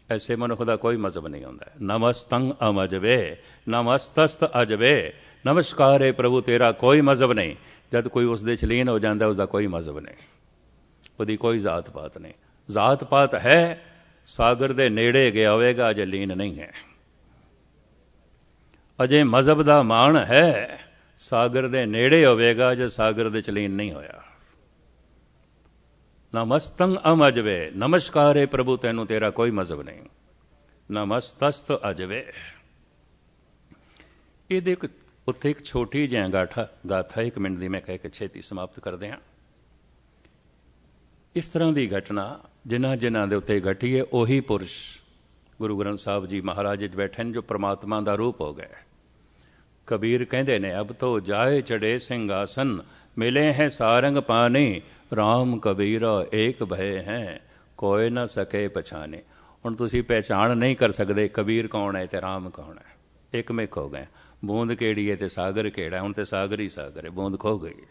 ਐਸੇ ਮਨੁੱਖ ਦਾ ਕੋਈ ਮਜ਼ਹਬ ਨਹੀਂ ਹੁੰਦਾ। ਨਮਸਤੰ ਅਮਜਵੇ ਨਮਸਤਸਤ ਅਜਵੇ। ਨਮਸਕਾਰ ਹੈ ਪ੍ਰਭੂ ਤੇਰਾ, ਕੋਈ ਮਜ਼ਹਬ ਨਹੀਂ। ਜਦ ਕੋਈ ਉਸ ਦੇ 'ਚ ਲੀਨ ਹੋ ਜਾਂਦਾ, ਉਸਦਾ ਕੋਈ ਮਜ਼ਹਬ ਨਹੀਂ, ਉਹਦੀ ਕੋਈ ਜ਼ਾਤ ਪਾਤ ਨਹੀਂ। ਜ਼ਾਤ ਪਾਤ ਹੈ, ਸਾਗਰ ਦੇ ਨੇੜੇ ਗਿਆ ਹੋਵੇਗਾ, ਅਜੇ ਲੀਨ ਨਹੀਂ ਹੈ। ਅਜੇ ਮਜ਼ਹਬ ਦਾ ਮਾਣ ਹੈ, ਸਾਗਰ ਦੇ ਨੇੜੇ ਹੋਵੇਗਾ, ਜੇ ਸਾਗਰ ਦੇ 'ਚ ਲੀਨ ਨਹੀਂ ਹੋਇਆ। ਨਮਸਤੰ ਅਮਜਵੇ, ਨਮਸਕਾਰ ਹੈ ਪ੍ਰਭੂ ਤੈਨੂੰ, ਤੇਰਾ ਕੋਈ ਮਜ਼ਹਬ ਨਹੀਂ। ਨਮਸਤਸਤ ਅਜਵੇ। ਇਹਦੇ ਉੱਥੇ ਇੱਕ ਛੋਟੀ ਜਿਹੀ ਗਾਥਾ 1 ਮਿੰਟ ਦੀ ਮੈਂ ਕਹਿ ਕੇ ਛੇਤੀ ਸਮਾਪਤ ਕਰਦੇ ਹਾਂ। ਇਸ ਤਰ੍ਹਾਂ ਦੀ ਘਟਨਾ ਜਿਨ੍ਹਾਂ ਦੇ ਉੱਤੇ ਘਟੀ ਹੈ, ਉਹੀ ਪੁਰਸ਼ ਗੁਰੂ ਗ੍ਰੰਥ ਸਾਹਿਬ ਜੀ ਮਹਾਰਾਜ ਵਿੱਚ ਬੈਠੇ ਨੇ ਜੋ ਪ੍ਰਮਾਤਮਾ ਦਾ ਰੂਪ ਹੋ ਗਏ। ਕਬੀਰ ਕਹਿੰਦੇ ਨੇ, ਅਬ ਤੋ ਜਾਏ ਚੜੇ ਸਿੰਘਾਸਨ, ਮਿਲੇ ਹੈ ਸਾਰੰਗ ਪਾਣੀ, ਰਾਮ ਕਬੀਰਾ ਏਕ ਭਏ ਹੈ, ਕੋਈ ਨਾ ਸਕੇ ਪਛਾਣੇ। ਹੁਣ ਤੁਸੀਂ ਪਹਿਚਾਣ ਨਹੀਂ ਕਰ ਸਕਦੇ ਕਬੀਰ ਕੌਣ ਹੈ ਤੇ ਰਾਮ ਕੌਣ ਹੈ, ਇੱਕਮਿਕ ਹੋ ਗਏ। ਬੂੰਦ ਕਿਹੜੀ ਹੈ ਤੇ ਸਾਗਰ ਕਿਹੜਾ? ਹੁਣ ਤੇ ਸਾਗਰ ਹੀ ਸਾਗਰ ਹੈ, ਬੂੰਦ ਖੋ ਗਈ।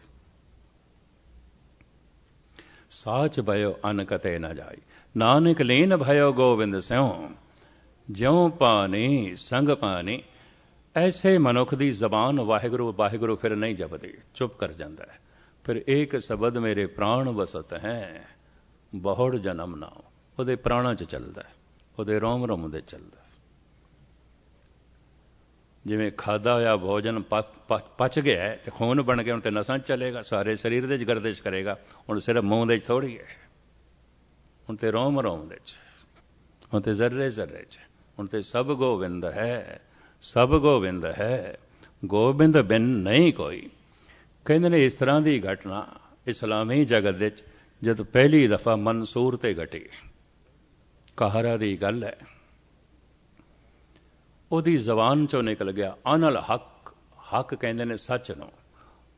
ਸਾਚ ਭਇਓ ਅਨ ਕਤੇ ਨਾ ਜਾਈ, ਨਾਨਕ ਲੀਨ ਭਇਓ ਗੋਬਿੰਦ ਸਿਉ, ਜਿਉ ਪਾਣੀ ਸੰਗ ਪਾਣੀ। ਐਸੇ ਮਨੁੱਖ ਦੀ ਜ਼ਬਾਨ ਵਾਹਿਗੁਰੂ ਵਾਹਿਗੁਰੂ ਫਿਰ ਨਹੀਂ ਜਪਦੀ, ਚੁੱਪ ਕਰ ਜਾਂਦਾ ਹੈ। ਫਿਰ ਏਕ ਸ਼ਬਦ ਮੇਰੇ ਪ੍ਰਾਣ ਵਸਤ ਹੈ, ਬਹੁੜ ਜਨਮ ਨਾਉ। ਉਹਦੇ ਪ੍ਰਾਣਾਂ 'ਚ ਚੱਲਦਾ, ਉਹਦੇ ਰੋਮ ਰੋਮ ਦੇ ਚੱਲਦਾ। ਜਿਵੇਂ ਖਾਧਾ ਹੋਇਆ ਭੋਜਨ ਪਚ ਗਿਆ ਤੇ ਖੂਨ ਬਣ ਕੇ ਹੁਣ ਤੇ ਨਸਾਂ 'ਚ ਚਲੇਗਾ, ਸਾਰੇ ਸਰੀਰ ਦੇ 'ਚ ਗਰਦਿਸ਼ ਕਰੇਗਾ। ਹੁਣ ਸਿਰਫ ਮੂੰਹ ਦੇ 'ਚ ਥੋੜ੍ਹੀ ਹੈ, ਹੁਣ ਤੇ ਰੋਮ ਰੋਮ ਦੇ 'ਚ, ਹੁਣ ਤੇ ਜ਼ਰਰੇ ਜ਼ਰਰੇ 'ਚ, ਹੁਣ ਤੇ ਸਭ ਗੋਬਿੰਦ ਹੈ, ਸਭ ਗੋਬਿੰਦ ਹੈ, ਗੋਬਿੰਦ ਬਿਨ ਨਹੀਂ ਕੋਈ। ਕਹਿੰਦੇ ਨੇ ਇਸ ਤਰ੍ਹਾਂ ਦੀ ਘਟਨਾ ਇਸਲਾਮੀ ਜਗਤ ਵਿੱਚ ਜਦ ਪਹਿਲੀ ਦਫਾ ਮਨਸੂਰ ਤੇ ਘਟੀ, ਕਹਾਰਾ ਦੀ ਗੱਲ ਹੈ, ਉਹਦੀ ਜ਼ਬਾਨ ਚੋਂ ਨਿਕਲ ਗਿਆ ਅਨਲ ਹੱਕ। ਹੱਕ ਕਹਿੰਦੇ ਨੇ ਸੱਚ ਨੂੰ,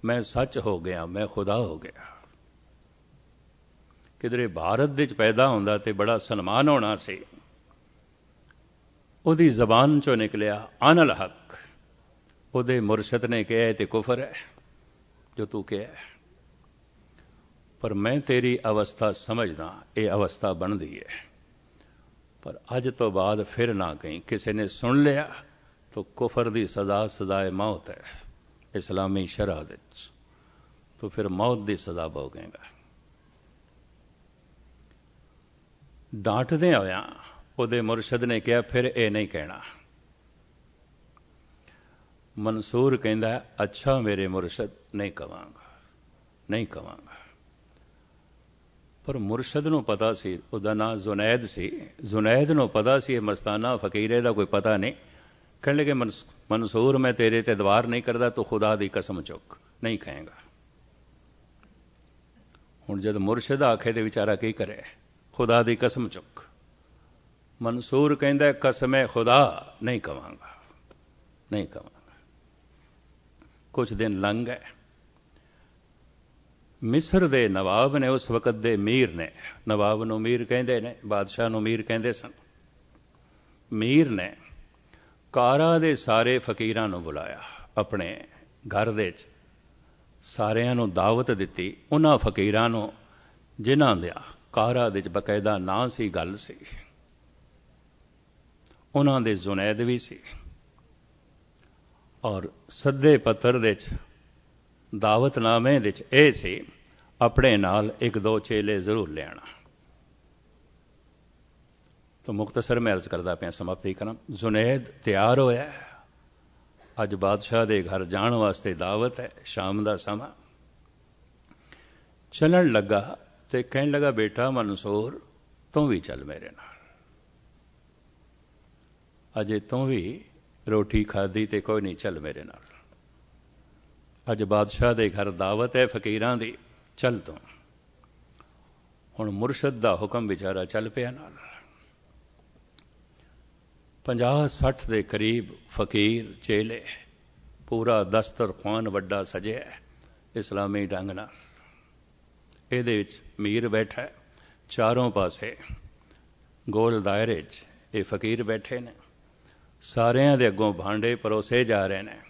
मैं सच हो गया, मैं खुदा हो गया। किधरे भारत विच पैदा होंदा ते बड़ा सन्मान होना सी। उहदी जबान चों निकलिया अनल हक। उहदे मुरशद ने कहा ते कुफर है जो तू कहा है, पर मैं तेरी अवस्था समझदा, ये अवस्था बनती है। पर अज तो बाद फिर ना कहीं किसी ने सुन लिया तो कुफर की सजा सजाए मौत है इस्लामी शरह विच, तो फिर मौत की सजा भोगेगा। डांटदे होया उहदे मुरशद ने कहा फिर ये नहीं कहना। मंसूर कहंदा अच्छा मेरे मुरशद, नहीं कहांगा, नहीं कहांगा। पर मुरशद नूं पता सी, उहदा नाम जुनैद सी, जुनैद नूं पता सी मस्ताना फकीरे दा कोई पता नहीं। कहने लगे मंसूर मैं तेरे ते दवार नहीं करता, तो खुदा दी कसम चुक, नहीं खाएगा। हुण जद मुरशद आखे ते विचारा की करे, खुदा दी कसम चुक। मंसूर कहंदा कसम खुदा नहीं कहांगा, नहीं कहांगा। कुछ दिन लंघ गए। मिस्र दे नवाब ने उस वक्त दे मीर ने, नवाब नूं मीर कहंदे ने, बादशाह नूं मीर कहंदे सन। मीर ने कारा दे सारे फकीरां नूं बुलाया अपने घर दे च, सारियां नूं दावत दित्ती। उन्हां फकीरां नूं जिन्हां दा कारा दे च बकायदा नां सी, गल सी, उन्हां दे जुनैद भी सी। और सद्दे पत्तर दे च दावतनामे दे च ये सी अपने नाल एक दो चेले जरूर ले आना। तो मुख्तसर मैं अर्ज करदा पिया, समाप्ति करा। जुनैद तैयार होया, अज बादशाह दे घर जाण वास्ते दावत है, शाम दा समा। चलन लगा ते कहन लगा बेटा मंसूर तू भी चल मेरे नाल। अजे तू भी रोटी खाधी ते कोई नहीं, चल मेरे नाल। अज बादशाह दे घर दावत है फकीरां दी, चल तू। हुण मुरशद दा हुक्म बेचारा चल पिया नाल। 50-60 दे करीब फकीर चेले, पूरा दस्तरखान वड्डा सजिया इस्लामी ढंग नाल। इहदे विच मीर बैठा है, चारों पासे गोल दायरे च ये फकीर बैठे ने, सारियां दे अगों भांडे परोसे जा रहे हैं।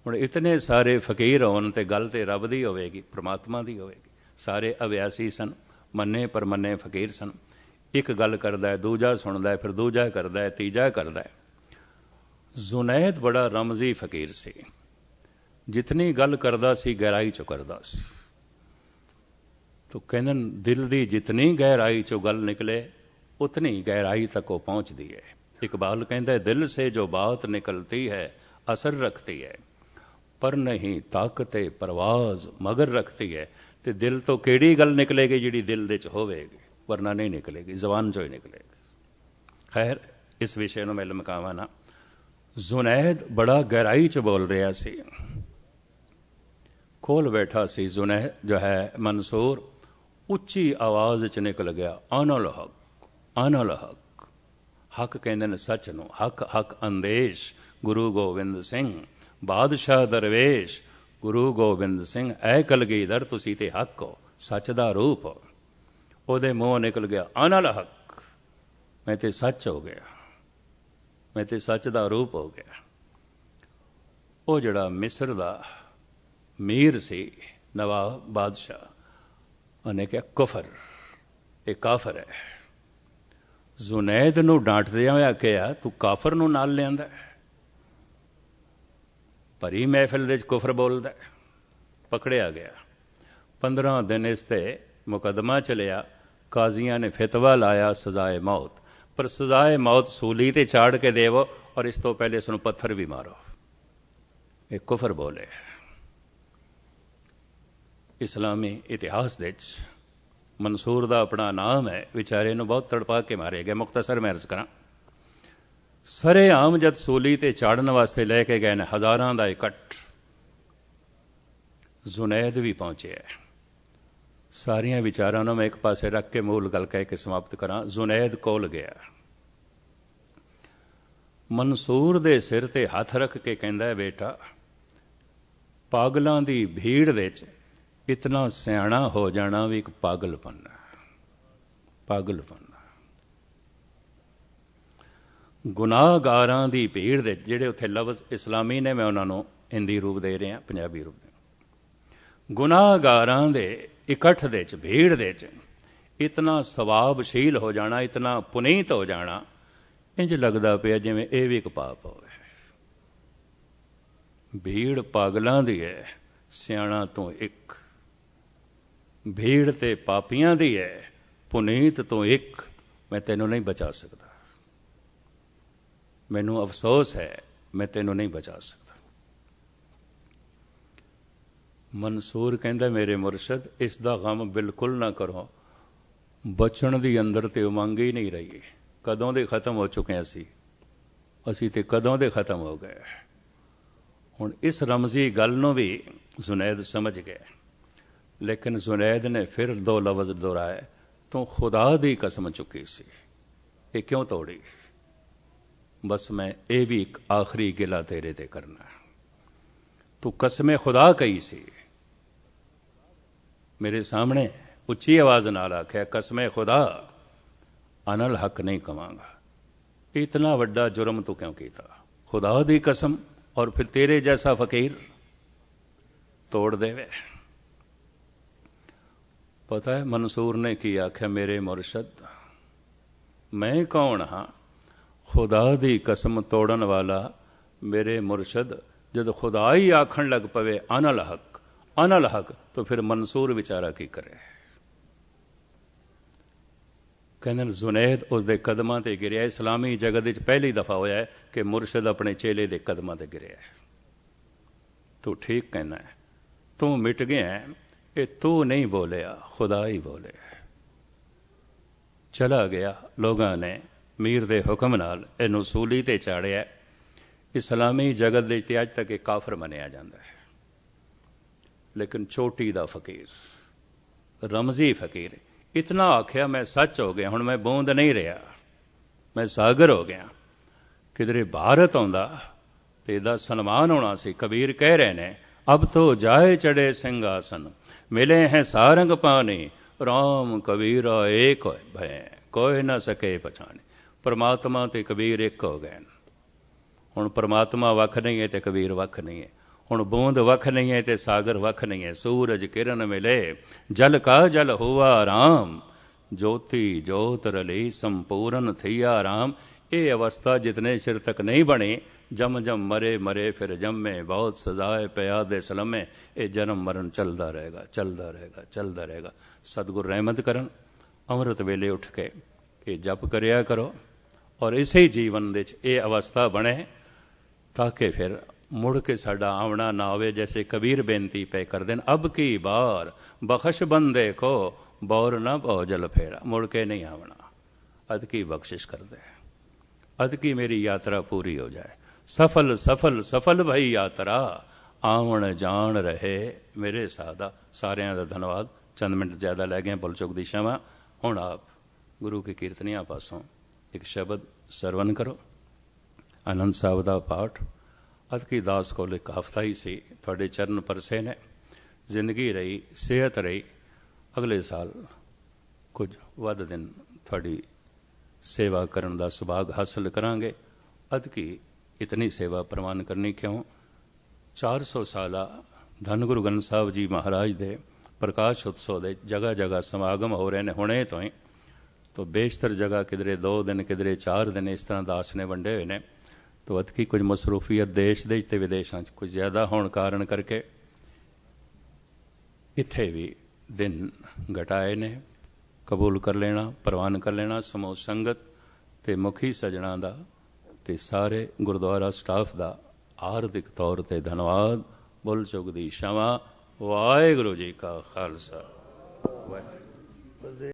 हुण इतने सारे फकीर होण ते गल ते रब दी होवेगी, परमात्मा दी होवेगी। सारे अभ्यासी सन, मन्ने पर मन्ने फकीर सन। एक गल करदा है, दूजा सुनदा है, फिर दूजा करदा है, तीजा करदा है। जुनैद बड़ा रमजी फकीर सी, जितनी गल करदा सी गहराई चो करदा सी। तो कहंदे दिल दी जितनी गहराई चो गल निकले उतनी गहराई तक वो पहुंचदी है। इकबाल कहंदा है दिल से जो बात निकलती है असर रखती है, पर नहीं ताकते परवाज मगर रखती है। ते दिल तो केड़ी गल निकलेगी जिहड़ी दिल दे च होवेगी, वरना नहीं निकलेगी, जबान चो ही निकलेगी। खैर इस विषय नूं मैं लमकावां ना। जुनैद बड़ा गहराई च बोल रहा सी, कोल बैठा सी जुनैद जो है मंसूर, उच्ची आवाज च निकल गया अनल हक, अनल हक। हक कहंदे ने सच नूं, हक हक अंदेश गुरु गोबिंद सिंह, बादशाह दरवेश गुरु गोबिंद सिंह। ऐ कलगीधर तुसी ते हक हो, सच दा रूप हो। ਉਹਦੇ ਮੂੰਹੋਂ ਨਿਕਲ ਗਿਆ ਅਨਲ ਹਕ, ਮੈਂ ਤੇ ਸੱਚ ਹੋ ਗਿਆ, ਮੈਂ ਤੇ ਸੱਚ ਦਾ ਰੂਪ ਹੋ ਗਿਆ। ਉਹ ਜਿਹੜਾ ਮਿਸਰ ਦਾ ਮੀਰ ਸੀ ਨਵਾਬ ਬਾਦਸ਼ਾਹ, ਉਹਨੇ ਕਿਹਾ ਕੁਫਰ, ਇਹ ਕਾਫਰ ਹੈ। ਜ਼ੁਨੈਦ ਨੂੰ ਡਾਂਟਦਿਆਂ ਹੋਇਆ ਕਿਹਾ ਤੂੰ ਕਾਫਰ ਨੂੰ ਨਾਲ ਲਿਆਂਦਾ, ਭਰੀ ਮਹਿਫਿਲ ਦੇ ਵਿੱਚ ਕੁਫਰ ਬੋਲਦਾ। ਪਕੜਿਆ ਗਿਆ। 15 ਦਿਨ ਇਸ ਤੇ ਮੁਕੱਦਮਾ ਚਲਿਆ। ਕਾਜ਼ੀਆਂ ਨੇ ਫਿਤਵਾ ਲਾਇਆ ਸਜ਼ਾਏ ਮੌਤ, ਪਰ ਸਜ਼ਾਏ ਮੌਤ ਸੂਲੀ ਤੇ ਚਾੜ ਕੇ ਦੇਵੋ ਔਰ ਇਸ ਤੋਂ ਪਹਿਲੇ ਇਸ ਨੂੰ ਪੱਥਰ ਵੀ ਮਾਰੋ। ਇਹ ਕੁਫਰ ਬੋਲੇ। ਇਸਲਾਮੀ ਇਤਿਹਾਸ ਦੇ ਵਿੱਚ ਮਨਸੂਰ ਦਾ ਆਪਣਾ ਨਾਮ ਹੈ, ਵਿਚਾਰੇ ਨੂੰ ਬਹੁਤ ਤੜਪਾ ਕੇ ਮਾਰੇ ਗਏ। ਮੁਖਤਸਰ ਮੈਂ ਅਰਜ਼ ਕਰਾਂ, ਸਰੇ ਆਮ ਜਦ ਸੂਲੀ ਤੇ ਚਾੜਨ ਵਾਸਤੇ ਲੈ ਕੇ ਗਏ ਨੇ ਹਜ਼ਾਰਾਂ ਦਾ ਇਕੱਠ, ਜ਼ੁਨੈਦ ਵੀ ਪਹੁੰਚਿਆ। ਸਾਰੀਆਂ ਵਿਚਾਰਾਂ ਨੂੰ ਮੈਂ ਇੱਕ ਪਾਸੇ ਰੱਖ ਕੇ ਮੂਲ ਗੱਲ ਕਹਿ ਕੇ ਸਮਾਪਤ ਕਰਾਂ। ਜ਼ੁਨੈਦ ਕੋਲ ਗਿਆ, ਮਨਸੂਰ ਦੇ ਸਿਰ ਤੇ ਹੱਥ ਰੱਖ ਕੇ ਕਹਿੰਦਾ ਬੇਟਾ ਪਾਗਲਾਂ ਦੀ ਭੀੜ ਵਿੱਚ ਇਤਨਾ ਸਿਆਣਾ ਹੋ ਜਾਣਾ ਵੀ ਇੱਕ ਪਾਗਲਪਨ ਹੈ। ਪਾਗਲਪਨ। ਗੁਨਾਹਗਾਰਾਂ ਦੀ ਭੀੜ ਦੇ, ਜਿਹੜੇ ਉੱਥੇ ਲਫ਼ਜ਼ ਇਸਲਾਮੀ ਨੇ, ਮੈਂ ਉਹਨਾਂ ਨੂੰ ਹਿੰਦੀ ਰੂਪ ਦੇ ਰਿਹਾ, ਪੰਜਾਬੀ ਰੂਪ ਦੇ। ਗੁਨਾਹਗਾਰਾਂ ਦੇ ਇਕੱਠ ਦੇ ਵਿੱਚ, ਭੀੜ ਦੇ ਵਿੱਚ ਇਤਨਾ ਸਵਾਬਸ਼ੀਲ ਹੋ ਜਾਣਾ, ਇਤਨਾ ਪੁਨੀਤ ਹੋ ਜਾਣਾ, ਇੰਜ ਲੱਗਦਾ ਪਿਆ ਜਿਵੇਂ ਇਹ ਵੀ ਇੱਕ ਪਾਪ ਹੋਵੇ। ਭੀੜ ਪਾਗਲਾਂ ਦੀ ਹੈ, ਸਿਆਣਾ ਤੋਂ ਇੱਕ। ਭੀੜ ਤੇ ਪਾਪੀਆਂ ਦੀ ਹੈ, ਪੁਨੀਤ ਤੋਂ ਇੱਕ। ਮੈਂ ਤੈਨੂੰ ਨਹੀਂ ਬਚਾ ਸਕਦਾ, ਮੈਨੂੰ ਅਫਸੋਸ ਹੈ, ਮੈਂ ਤੈਨੂੰ ਨਹੀਂ ਬਚਾ ਸਕਦਾ। ਮਨਸੂਰ ਕਹਿੰਦਾ, ਮੇਰੇ ਮੁਰਸ਼ਦ, ਇਸ ਦਾ ਗਮ ਬਿਲਕੁਲ ਨਾ ਕਰੋ। ਬਚਣ ਦੀ ਅੰਦਰ ਤੇ ਉਮੰਗ ਹੀ ਨਹੀਂ ਰਹੀ। ਕਦੋਂ ਦੇ ਖਤਮ ਹੋ ਚੁੱਕੇ ਅਸੀਂ ਤੇ ਕਦੋਂ ਦੇ ਖਤਮ ਹੋ ਗਏ। ਹੁਣ ਇਸ ਰਮਜ਼ੀ ਗੱਲ ਨੂੰ ਵੀ ਜ਼ੁਨੈਦ ਸਮਝ ਗਏ, ਲੇਕਿਨ ਜ਼ੁਨੈਦ ਨੇ ਫਿਰ ਦੋ ਲਫ਼ਜ਼ ਦੁਹਰਾਏ। ਤੂੰ ਖੁਦਾ ਦੀ ਕਸਮ ਚੁੱਕੀ ਸੀ, ਇਹ ਕਿਉਂ ਤੋੜੀ? ਬਸ ਮੈਂ ਇਹ ਵੀ ਇੱਕ ਆਖਰੀ ਗਿਲਾ ਤੇਰੇ ਤੇ ਕਰਨਾ। ਤੂੰ ਕਸਮੇ ਖੁਦਾ ਕਹੀ ਸੀ, ਮੇਰੇ ਸਾਹਮਣੇ ਉੱਚੀ ਆਵਾਜ਼ ਨਾਲ ਆਖਿਆ, ਕਸਮੇ ਖੁਦਾ ਅਨਲ ਹੱਕ ਨਹੀਂ ਕਵਾਂਗਾ। ਇਤਨਾ ਵੱਡਾ ਜੁਰਮ ਤੂੰ ਕਿਉਂ ਕੀਤਾ? ਖੁਦਾ ਦੀ ਕਸਮ, ਔਰ ਫਿਰ ਤੇਰੇ ਜੈਸਾ ਫਕੀਰ ਤੋੜ ਦੇਵੇ। ਪਤਾ ਹੈ ਮਨਸੂਰ ਨੇ ਕੀ ਆਖਿਆ? ਮੇਰੇ ਮੁਰਸ਼ਦ, ਮੈਂ ਕੌਣ ਹਾਂ ਖੁਦਾ ਦੀ ਕਸਮ ਤੋੜਨ ਵਾਲਾ? ਮੇਰੇ ਮੁਰਸ਼ਦ, ਜਦ ਖੁਦਾ ਹੀ ਆਖਣ ਲੱਗ ਪਵੇ ਅਨਲ ਹੱਕ, ਅਨਲ ਹੱਕ, ਤਾਂ ਫਿਰ ਮਨਸੂਰ ਵਿਚਾਰਾ ਕੀ ਕਰੇ? ਕਹਿੰਦੇ ਜ਼ੁਨੈਦ ਉਸ ਦੇ ਕਦਮਾਂ ਤੇ ਗਿਰਿਆ। ਇਸਲਾਮੀ ਜਗਤ ਵਿੱਚ ਪਹਿਲੀ ਦਫਾ ਹੋਇਆ ਹੈ ਕਿ ਮੁਰਸ਼ਦ ਆਪਣੇ ਚੇਲੇ ਦੇ ਕਦਮਾਂ ਤੇ ਗਿਰਿਆ। ਤੂੰ ਠੀਕ ਕਹਿਣਾ ਹੈ, ਤੂੰ ਮਿਟ ਗਿਆ, ਇਹ ਤੂੰ ਨਹੀਂ ਬੋਲਿਆ, ਖੁਦਾ ਹੀ ਬੋਲਿਆ। ਚਲਾ ਗਿਆ। ਲੋਕਾਂ ਨੇ ਮੀਰ ਦੇ ਹੁਕਮ ਨਾਲ ਇਹਨੂੰ ਸੂਲੀ ਤੇ ਚਾੜਿਆ। ਇਸਲਾਮੀ ਜਗਤ ਦੇ ਤੇ ਅੱਜ ਤੱਕ ਇਹ ਕਾਫਰ ਮੰਨਿਆ ਜਾਂਦਾ ਹੈ, ਲੇਕਿਨ ਚੋਟੀ ਦਾ ਫਕੀਰ, ਰਮਜ਼ੀ ਫਕੀਰ। ਇਤਨਾ ਆਖਿਆ, ਮੈਂ ਸੱਚ ਹੋ ਗਿਆ, ਹੁਣ ਮੈਂ ਬੂੰਦ ਨਹੀਂ ਰਿਹਾ, ਮੈਂ ਸਾਗਰ ਹੋ ਗਿਆ। ਕਿਧਰੇ ਭਾਰਤ ਆਉਂਦਾ ਤੇ ਇਹਦਾ ਸਨਮਾਨ ਹੋਣਾ ਸੀ। ਕਬੀਰ ਕਹਿ ਰਹੇ ਨੇ, ਅਬ ਤੋ ਜਾਏ ਚੜੇ ਸਿੰਘਾਸਨ, ਮਿਲੇ ਹੈ ਸਾਰੰਗ ਪਾਣੀ, ਰਾਮ ਕਬੀਰਾ ਏਕ ਭੈ, ਕੋਈ ਨਾ ਸਕੇ ਪਛਾਣੇ। ਪਰਮਾਤਮਾ ਤੇ ਕਬੀਰ ਇੱਕ ਹੋ ਗਏ। ਹੁਣ ਪਰਮਾਤਮਾ ਵੱਖ ਨਹੀਂ ਹੈ ਤੇ ਕਬੀਰ ਵੱਖ ਨਹੀਂ ਹੈ। ਹੁਣ ਬੂੰਦ ਵੱਖ ਨਹੀਂ ਹੈ ਤੇ ਸਾਗਰ ਵੱਖ ਨਹੀਂ ਹੈ। ਸੂਰਜ ਕਿਰਨ ਮਿਲੇ, ਜਲ ਕਾ ਜਲ ਹੁਆ ਰਾਮ, ਜੋਤੀ ਜੋਤ ਰਲੀ, ਸੰਪੂਰਨ ਥਈਆ ਰਾਮ। ਇਹ ਅਵਸਥਾ ਜਿਤਨੇ ਚਿਰ ਤੱਕ ਨਹੀਂ ਬਣੀ, ਜਮ ਜਮ ਮਰੇ ਮਰੇ ਫਿਰ ਜੰਮੇ, ਬਹੁਤ ਸਜ਼ਾਏ ਪਿਆ ਦੇ ਸਲਮੇ। ਇਹ ਜਨਮ ਮਰਨ ਚੱਲਦਾ ਰਹੇਗਾ, ਚੱਲਦਾ ਰਹੇਗਾ, ਚੱਲਦਾ ਰਹੇਗਾ। ਸਤਿਗੁਰ ਰਹਿਮਤ ਕਰਨ, ਅੰਮ੍ਰਿਤ ਵੇਲੇ ਉੱਠ ਕੇ ਇਹ ਜਪ ਕਰਿਆ ਕਰੋ, ਔਰ ਇਸੇ ਹੀ ਜੀਵਨ ਦੇ ਵਿੱਚ ਇਹ ਅਵਸਥਾ ਬਣੇ, ਤਾਂ ਕਿ ਫਿਰ ਮੁੜ ਕੇ ਸਾਡਾ ਆਉਣਾ ਨਾ ਹੋਵੇ। ਜੈਸੇ ਕਬੀਰ ਬੇਨਤੀ ਪੈ ਕਰਦੇ ਨੇ, ਅਬ ਕੀ ਬਾਰ ਬਖਸ਼ ਬੰਦੇ ਕੋ, ਬੌਰ ਨਾ ਭਉ ਜਲ ਫੇਰਾ। ਮੁੜ ਕੇ ਨਹੀਂ ਆਉਣਾ, ਅਦ ਕੀ ਬਖਸ਼ਿਸ਼ ਕਰਦੇ, ਅਦ ਕੀ ਮੇਰੀ ਯਾਤਰਾ ਪੂਰੀ ਹੋ ਜਾਏ। ਸਫਲ ਸਫਲ ਸਫਲ ਭਈ ਯਾਤਰਾ, ਆਉਣ ਜਾਣ ਰਹੇ ਮੇਰੇ ਸਾਦਾ। ਸਾਰਿਆਂ ਦਾ ਧੰਨਵਾਦ। ਚੰਦ ਮਿੰਟ ਜ਼ਿਆਦਾ ਲੈ ਗਏ, ਭੁੱਲ ਚੁੱਕ ਦੀ क्षमा। ਹੁਣ ਆਪ ਗੁਰੂ ਕੀ ਕੀਰਤਨੀਆਂ ਪਾਸੋਂ ਇੱਕ ਸ਼ਬਦ ਸਰਵਨ ਕਰੋ। ਆਨੰਦ ਸਾਹਿਬ ਦਾ ਪਾਠ ਅਦ ਕੀ ਦਾਸ ਕੋਲ ਇੱਕ ਹਫ਼ਤਾ ਹੀ ਸੀ, ਤੁਹਾਡੇ ਚਰਨ ਪਰਸੇ ਨੇ। ਜ਼ਿੰਦਗੀ ਰਹੀ, ਸਿਹਤ ਰਹੀ, ਅਗਲੇ ਸਾਲ ਕੁਝ ਵੱਧ ਦਿਨ ਤੁਹਾਡੀ ਸੇਵਾ ਕਰਨ ਦਾ ਸੁਭਾਗ ਹਾਸਲ ਕਰਾਂਗੇ। ਅਦ ਕੀ ਇਤਨੀ ਸੇਵਾ ਪ੍ਰਵਾਨ ਕਰਨੀ ਕਿਉਂ? 400 ਸਾਲਾ ਧੰਨ ਗੁਰੂ ਗ੍ਰੰਥ ਸਾਹਿਬ ਜੀ ਮਹਾਰਾਜ ਦੇ ਪ੍ਰਕਾਸ਼ ਉਤਸਵ ਦੇ ਜਗ੍ਹਾ ਜਗ੍ਹਾ ਸਮਾਗਮ ਹੋ ਰਹੇ ਨੇ ਹੁਣੇ ਤੋਂ ਹੀ। तो बेशतर जगह किधरे 2 दिन किधरे 4 दिन इस तरह दास ने वंडे हुए ने। तो अदकी कुछ मसरूफीयत देश दे ते विदेशों कुछ ज़्यादा होने कारण करके इत्थे भी दिन घटाए ने। कबूल कर लेना, प्रवान कर लेना समूह संगत ते मुखी सजना दा ते सारे गुरुद्वारा स्टाफ दा आर्थिक तौर ते धन्यवाद। बुल चुक दी क्षमा। वाहिगुरू जी का खालसा।